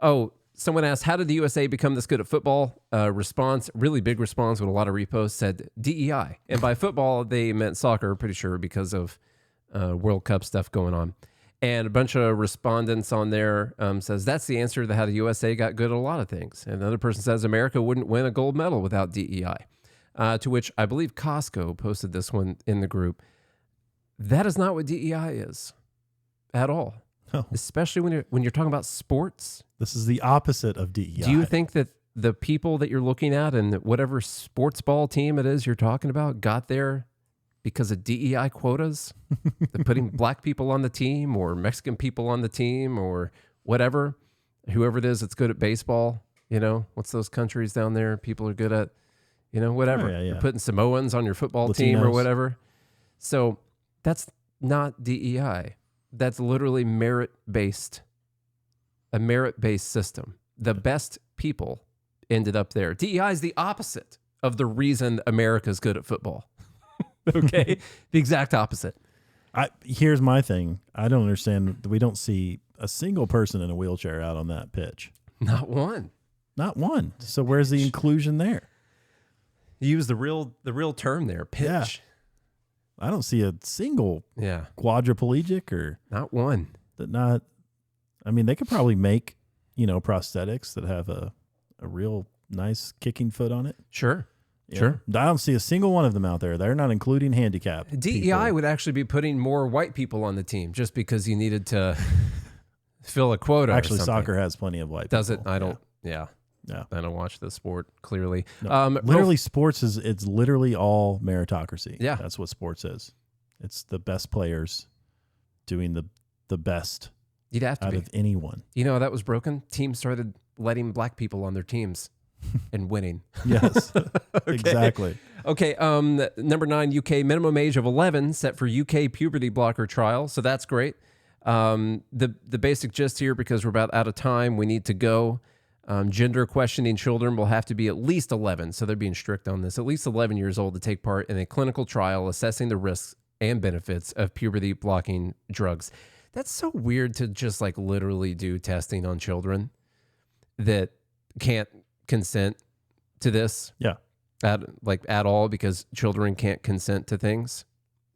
Oh, someone asked, how did the USA become this good at football? Response, really big response with a lot of reposts, said DEI. And by football, they meant soccer, pretty sure, because of World Cup stuff going on. And a bunch of respondents on there says, that's the answer to how the USA got good at a lot of things. And another person says, America wouldn't win a gold medal without DEI. To which I believe Costco posted this one in the group. That is not what DEI is at all. No. Especially when you're talking about sports. This is the opposite of DEI. Do you think that the people that you're looking at and whatever sports ball team it is you're talking about got there because of DEI quotas? They're putting black people on the team or Mexican people on the team or whatever. Whoever it is that's good at baseball, you know, what's those countries down there people are good at, you know, whatever. Oh, yeah. You're putting Samoans on your football team or whatever. So that's not DEI. That's literally merit-based, a merit-based system. The best people ended up there. DEI is the opposite of the reason America's good at football. Okay? The exact opposite. Here's my thing. I don't understand. We don't see a single person in a wheelchair out on that pitch. Not one. Not one. So where's the inclusion there? You use the real term there, pitch. Yeah. I don't see a single quadriplegic or not one. I mean, they could probably make, you know, prosthetics that have a real nice kicking foot on it. Sure. Yeah. Sure. I don't see a single one of them out there. They're not including handicapped DEI people. would actually be putting more white people on the team just because you needed to fill a quota. Actually, or something. Soccer has plenty of white people. Does it? I don't. Yeah. Yeah. I don't watch the sport, clearly. No. Literally, sports it's literally all meritocracy. Yeah. That's what sports is. It's the best players doing the best You'd have to out be. of anyone. You know how that was broken? Teams started letting black people on their teams and winning. Yes, Okay. exactly. Okay, number 9, UK minimum age of 11 set for UK puberty blocker trial. So that's great. The basic gist here, because we're about out of time, we need to go. Gender questioning children will have to be at least 11, so they're being strict on this, at least 11 years old to take part in a clinical trial assessing the risks and benefits of puberty blocking drugs. That's so weird to just like literally do testing on children that can't consent to this. Yeah. At all, because children can't consent to things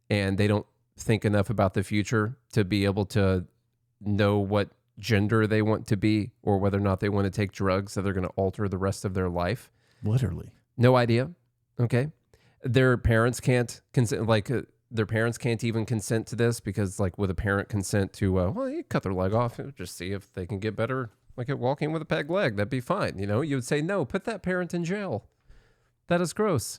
and they don't think enough about the future to be able to know what gender they want to be or whether or not they want to take drugs that they're going to alter the rest of their life. Literally. No idea. Okay. Their parents can't consent, their parents can't even consent to this because like with a parent consent to, well, you cut their leg off and just see if they can get better, like at walking with a peg leg, that'd be fine. You know, you would say, no, put that parent in jail. That is gross.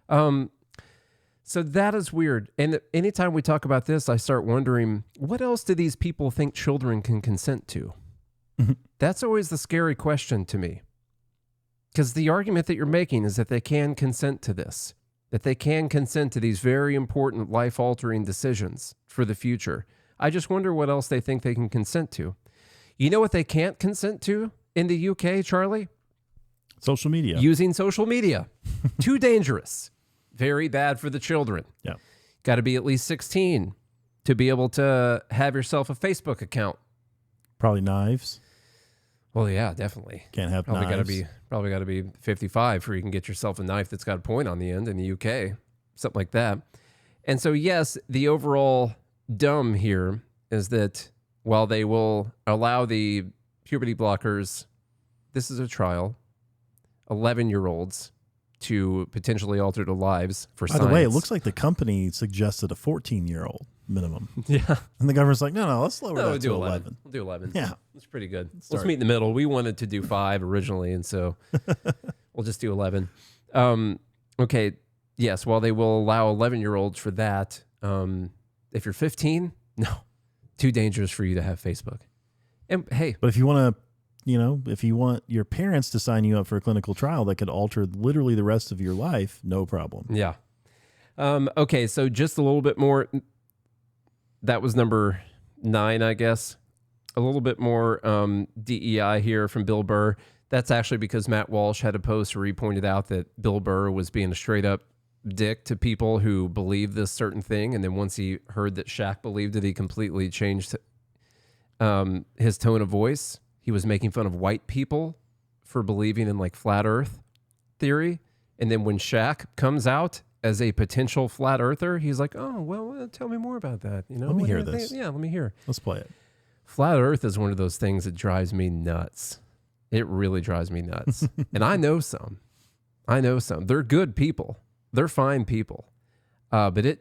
So that is weird. And anytime we talk about this, I start wondering, what else do these people think children can consent to? That's always the scary question to me. Because the argument that you're making is that they can consent to this, that they can consent to these very important life-altering decisions for the future. I just wonder what else they think they can consent to. You know what they can't consent to in the UK, Charlie? Social media. Using social media. Too dangerous. Very bad for the children. Yeah. Got to be at least 16 to be able to have yourself a Facebook account. Probably knives. Well, yeah, definitely. Can't have Probably knives. got to be 55 before you can get yourself a knife that's got a point on the end in the UK, something like that. And so, yes, the overall dumb here is that while they will allow the puberty blockers, this is a trial, 11-year-olds to potentially alter their lives for By science. the way, it looks like the company suggested a 14-year-old. minimum. Yeah. And the government's like, no, let's lower No, that we'll to do 11. We'll do 11. Yeah. It's pretty good. Let's start. meet in the middle. We wanted to do 5 originally, and so we'll just do 11. Okay. Yes, while they will allow 11-year-olds for that, if you're 15, no, too dangerous for you to have Facebook. And hey, But if you want to, if you want your parents to sign you up for a clinical trial that could alter literally the rest of your life, no problem. yeah. Okay, so just a little bit more. That was number 9, I guess. A little bit more DEI here from Bill Burr. That's actually because Matt Walsh had a post where he pointed out that Bill Burr was being a straight up dick to people who believe this certain thing. And then once he heard that Shaq believed it, he completely changed his tone of voice. He was making fun of white people for believing in like flat earth theory. And then when Shaq comes out as a potential flat earther, he's like, oh, well, tell me more about that. Let me hear this. Yeah, let me hear. Let's play it. Flat earth is one of those things that drives me nuts. It really drives me nuts. And I know some. They're good people. They're fine people. But it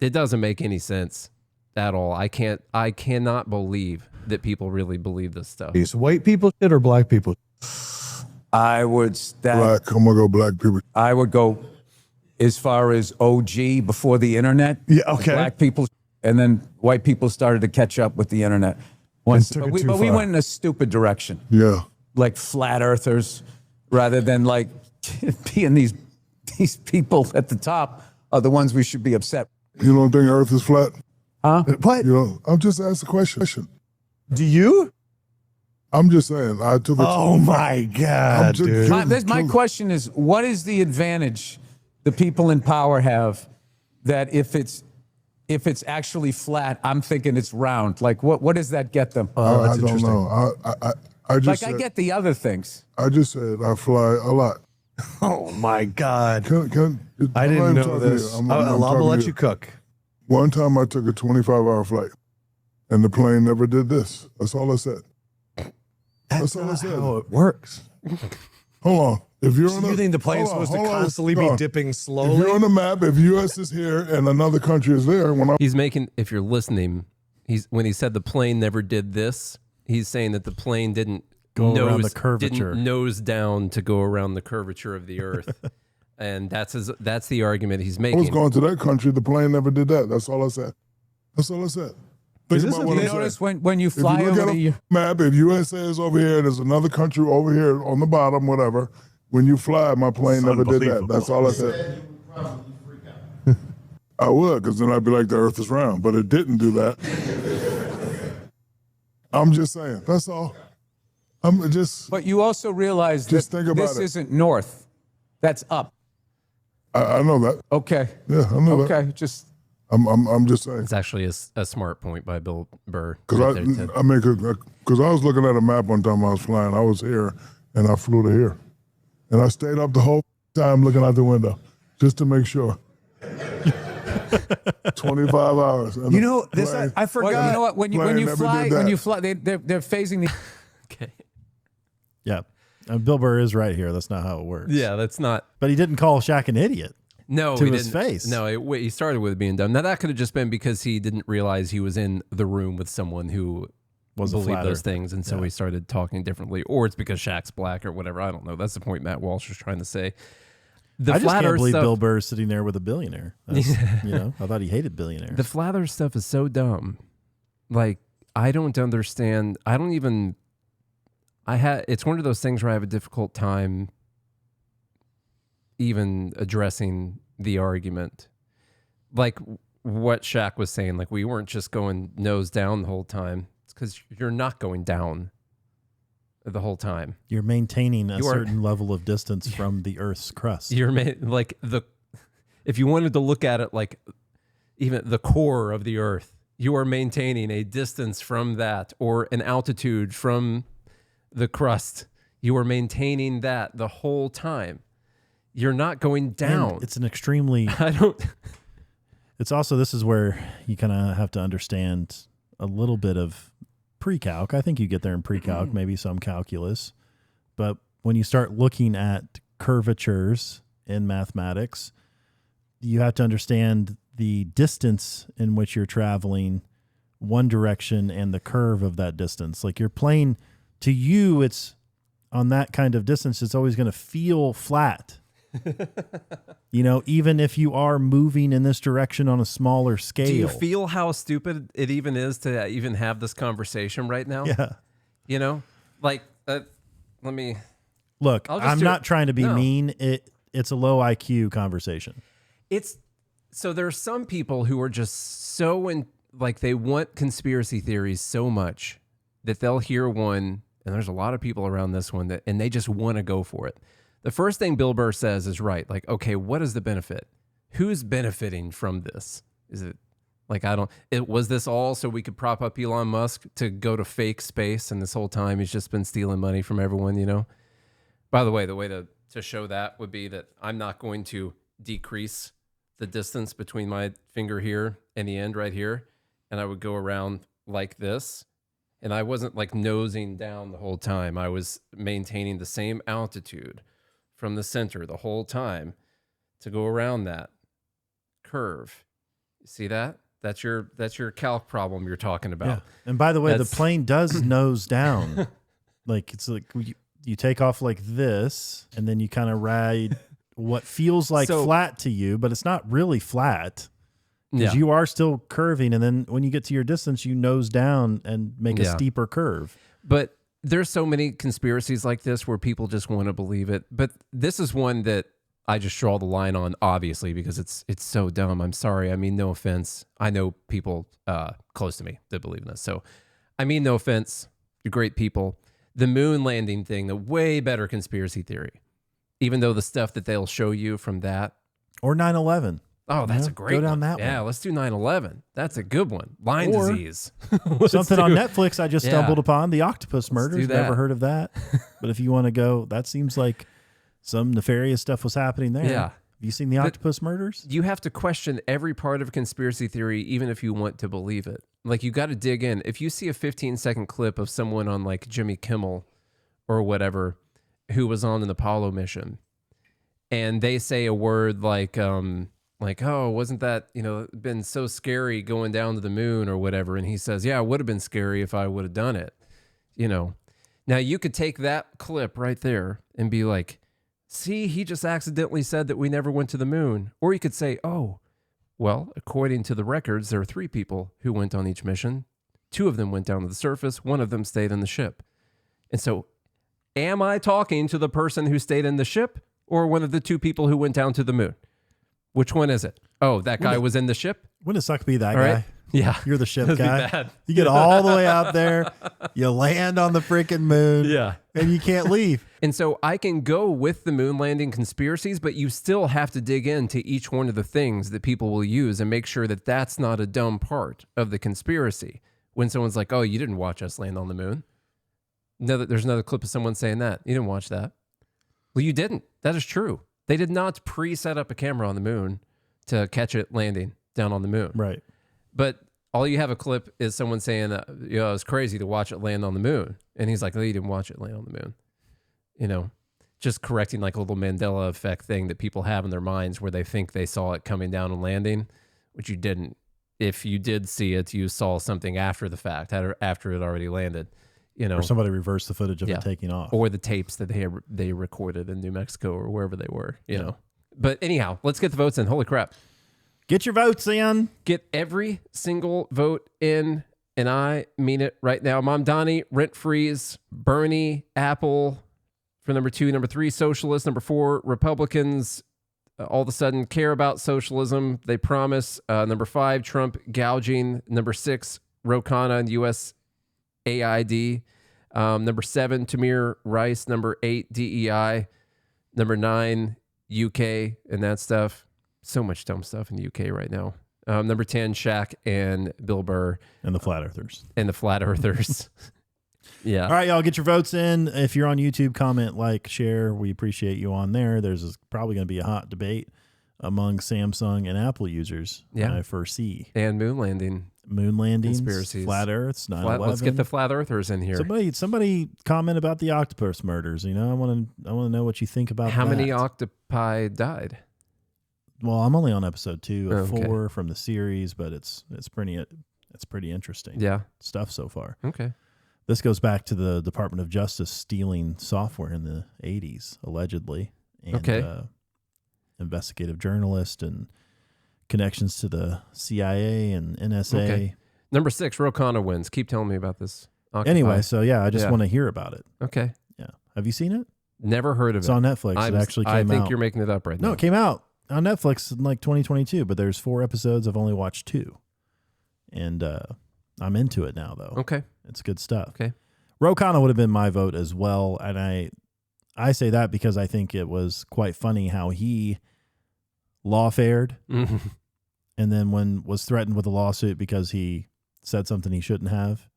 doesn't make any sense at all. I cannot believe that people really believe this stuff. Is white people shit or black people? I would Black. I'm gonna go black people. I would go as far as OG before the internet. Yeah, okay. Black people, and then white people started to catch up with the internet. Once, took but it we, too but we far. went in a stupid direction, Yeah. like flat earthers, rather than like being these people at the top are the ones we should be upset. You don't think Earth is flat? What? You know, I'm just asking a question. Do you? I'm just saying. I took it. Oh my God, just dude. kidding. My question is, what is the advantage the people in power have that if it's actually flat, I'm thinking it's round? Like, what does that get them? I that's don't interesting. know. I just Like, said, I get the other things. I just said I fly a lot. Oh my God. I I didn't didn't know this. I'll let you cook. One time I took a 25-hour flight, and the plane never did this. That's all I said. That's all I not said. how it works. Hold on. If you're on You think the plane's supposed to constantly be dipping If slowly? you're on the map, if U.S. is here and another country is there, when I'm He's making, if you're listening, when he said the plane never did this, he's saying that the plane didn't Go around the curvature. didn't nose down to go around the curvature of the earth. And that's the argument he's I was making. going to that country, the plane never did that. That's all I said. Think Is about this what You I notice said. when you If fly you look over at the a map, if USA is over here, there's another country over here on the bottom, whatever. When you fly, my plane never did that. unbelievable. That's all I said. I would, because then I'd be like, the earth is round. But it didn't do that. I'm just saying. That's all. I'm just, But you also realize Just that think about this it. isn't north. That's up. I know that. Okay. Yeah, I know that. Okay. Just I'm just saying. It's actually a smart point by Bill Burr. Because right there, Ted. I was looking at a map one time I was flying. I was here, and I flew to here. And I stayed up the whole time looking out the window just to make sure. 25 hours. And You know, this plane- I forgot. well, you know what? When plane you never fly, did that. they're phasing the. Okay. Yeah. Bill Burr is right here. That's not how it works. Yeah, that's not. But he didn't call Shaq an idiot. No, To he his didn't. face. No, he started with being dumb. Now that could have just been because he didn't realize he was in the room with someone who Was a believed flat those earther. things, and so he started talking differently. Or it's because Shaq's black or whatever. I don't know. That's the point Matt Walsh was trying to say. The I just flat can't Earth believe stuff, Bill Burr is sitting there with a billionaire. That's, I thought he hated billionaires. the flat Earth stuff is so dumb. Like, I don't understand. I don't even. It's one of those things where I have a difficult time even addressing the argument. Like what Shaq was saying, like we weren't just going nose down the whole time. It's because you're not going down the whole time. You're maintaining a You are- certain level of distance from the Earth's crust. You're if you wanted to look at it like even the core of the Earth, you are maintaining a distance from that or an altitude from the crust. You are maintaining that the whole time. You're not going down. And it's an extremely. I don't. It's also, this is where you kind of have to understand a little bit of pre-calc. I think you get there in pre-calc, maybe some calculus. But when you start looking at curvatures in mathematics, you have to understand the distance in which you're traveling, one direction, and the curve of that distance. Like your plane, to you, it's on that kind of distance, it's always going to feel flat. You know, even if you are moving in this direction on a smaller scale. Do you feel how stupid it even is to even have this conversation right now? Yeah. You know, like, let me look. I'm not trying to be mean. It's a low IQ conversation. So there are some people who are just so like they want conspiracy theories so much that they'll hear one, and there's a lot of people around this one and they just want to go for it. The first thing Bill Burr says is right. Like, okay, what is the benefit? Who's benefiting from this? Is it like, was this all so we could prop up Elon Musk to go to fake space, and this whole time he's just been stealing money from everyone, you know? By the way to show that would be that I'm not going to decrease the distance between my finger here and the end right here. And I would go around like this. And I wasn't like nosing down the whole time. I was maintaining the same altitude from the center the whole time to go around that curve. You see that? That's your calc problem you're talking about. Yeah. And by the way, the plane does nose down. Like it's like you take off like this, and then you kind of ride what feels like flat to you, but it's not really flat. Because you are still curving, and then when you get to your distance, you nose down and make a steeper curve. But there's so many conspiracies like this where people just want to believe it. But this is one that I just draw the line on, obviously, because it's so dumb. I'm sorry. I mean, no offense. I know people close to me that believe in this. So, I mean, no offense. You're great people. The moon landing thing, the way better conspiracy theory. Even though the stuff that they'll show you from that. Or 9/11. Oh, that's a great one. Go down that one. Yeah, let's do 9/11. That's a good one. Lyme disease. Something on Netflix I just stumbled upon, the octopus murders. Never heard of that. But if you want to go, that seems like some nefarious stuff was happening there. Yeah. Have you seen the octopus murders? You have to question every part of a conspiracy theory, even if you want to believe it. Like, you got to dig in. If you see a 15-second clip of someone on like Jimmy Kimmel or whatever who was on an Apollo mission, and they say a word like, oh, wasn't that, been so scary going down to the moon or whatever? And he says, yeah, it would have been scary if I would have done it. Now you could take that clip right there and be like, see, he just accidentally said that we never went to the moon. Or you could say, oh, well, according to the records, there are 3 people who went on each mission. 2 of them went down to the surface. 1 of them stayed in the ship. And so am I talking to the person who stayed in the ship or one of the 2 people who went down to the moon? Which one is it? Oh, that guy was in the ship? Wouldn't it suck to be that all guy? Right? Yeah. You're the ship That'd guy. be bad. You get all the way out there, you land on the freaking moon, and you can't leave. And so I can go with the moon landing conspiracies, but you still have to dig into each one of the things that people will use and make sure that that's not a dumb part of the conspiracy. When someone's like, oh, you didn't watch us land on the moon. There's another clip of someone saying that. You didn't watch that. Well, you didn't. That is true. They did not pre-set up a camera on the moon to catch it landing down on the moon. Right. But all you have a clip is someone saying, it was crazy to watch it land on the moon. And he's like, oh, you didn't watch it land on the moon. Just correcting like a little Mandela effect thing that people have in their minds where they think they saw it coming down and landing, which you didn't. If you did see it, you saw something after the fact, after it already landed. Or somebody reversed the footage of it taking off. Or the tapes that they recorded in New Mexico or wherever they were, know. But anyhow, let's get the votes in. Holy crap. Get your votes in. Get every single vote in, and I mean it right now. Mamdani, rent freeze. Bernie, Apple for number 2. Number 3, socialists. Number 4, Republicans all of a sudden care about socialism. They promise. Number 5, Trump gouging. Number 6, Khanna and USAID. Number 7, Tamir Rice. Number 8, DEI. Number 9, UK and that stuff. So much dumb stuff in the UK right now. Number 10, Shaq and Bill Burr. And the Flat Earthers. Yeah. All right, y'all, get your votes in. If you're on YouTube, comment, like, share. We appreciate you on there. There's probably going to be a hot debate among Samsung and Apple users. I foresee. And moon landing. Moon landings, conspiracies, flat Earths, 9/11. Let's get the flat earthers in here. Somebody comment about the octopus murders. I want to know what you think about How many octopi died? Well, I'm only on episode 2 of Okay. 4 from the series, but it's pretty interesting. Yeah. Stuff so far. Okay. This goes back to the Department of Justice stealing software in the 80s, allegedly. And, Okay. Investigative journalist and connections to the CIA and NSA. Okay. Number 6, Ro Khanna wins. Keep telling me about this. Occupy. Anyway, so yeah, I just Yeah. want to hear about it. Okay. Yeah. Have you seen it? Never heard of It's it. on Netflix. I It actually came out. I think you're making it up right now. No, it came out on Netflix in like 2022, but there's 4 episodes. I've only watched 2. And I'm into it now, though. Okay. It's good stuff. Okay. Ro Khanna would have been my vote as well. And I say that because I think it was quite funny how he lawfared Mhm. and then when was threatened with a lawsuit because he said something he shouldn't have.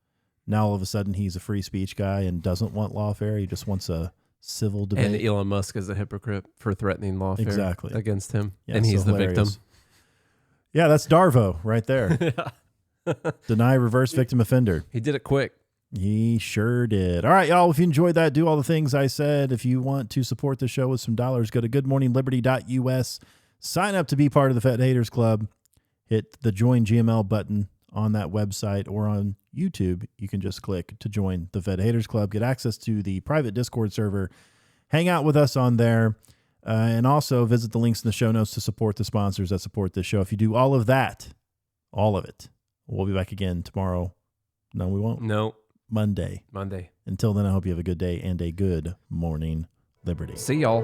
Now all of a sudden he's a free speech guy and doesn't want lawfare. He just wants a civil debate. And Elon Musk is a hypocrite for threatening lawfare Exactly. against him. Yeah, and he's so the victim. hilarious. Yeah, that's Darvo right there. Deny reverse victim offender. He did it quick. He sure did. All right, y'all. If you enjoyed that, do all the things I said. If you want to support the show with some dollars, go to goodmorningliberty.us. Sign up to be part of the Fed Haters Club. Hit the Join GML button on that website or on YouTube. You can just click to join the Fed Haters Club. Get access to the private Discord server. Hang out with us on there. And also visit the links in the show notes to support the sponsors that support this show. If you do all of that, all of it, we'll be back again tomorrow. No, we won't. No. Monday. Monday. Until then, I hope you have a good day and a good morning, Liberty. See y'all.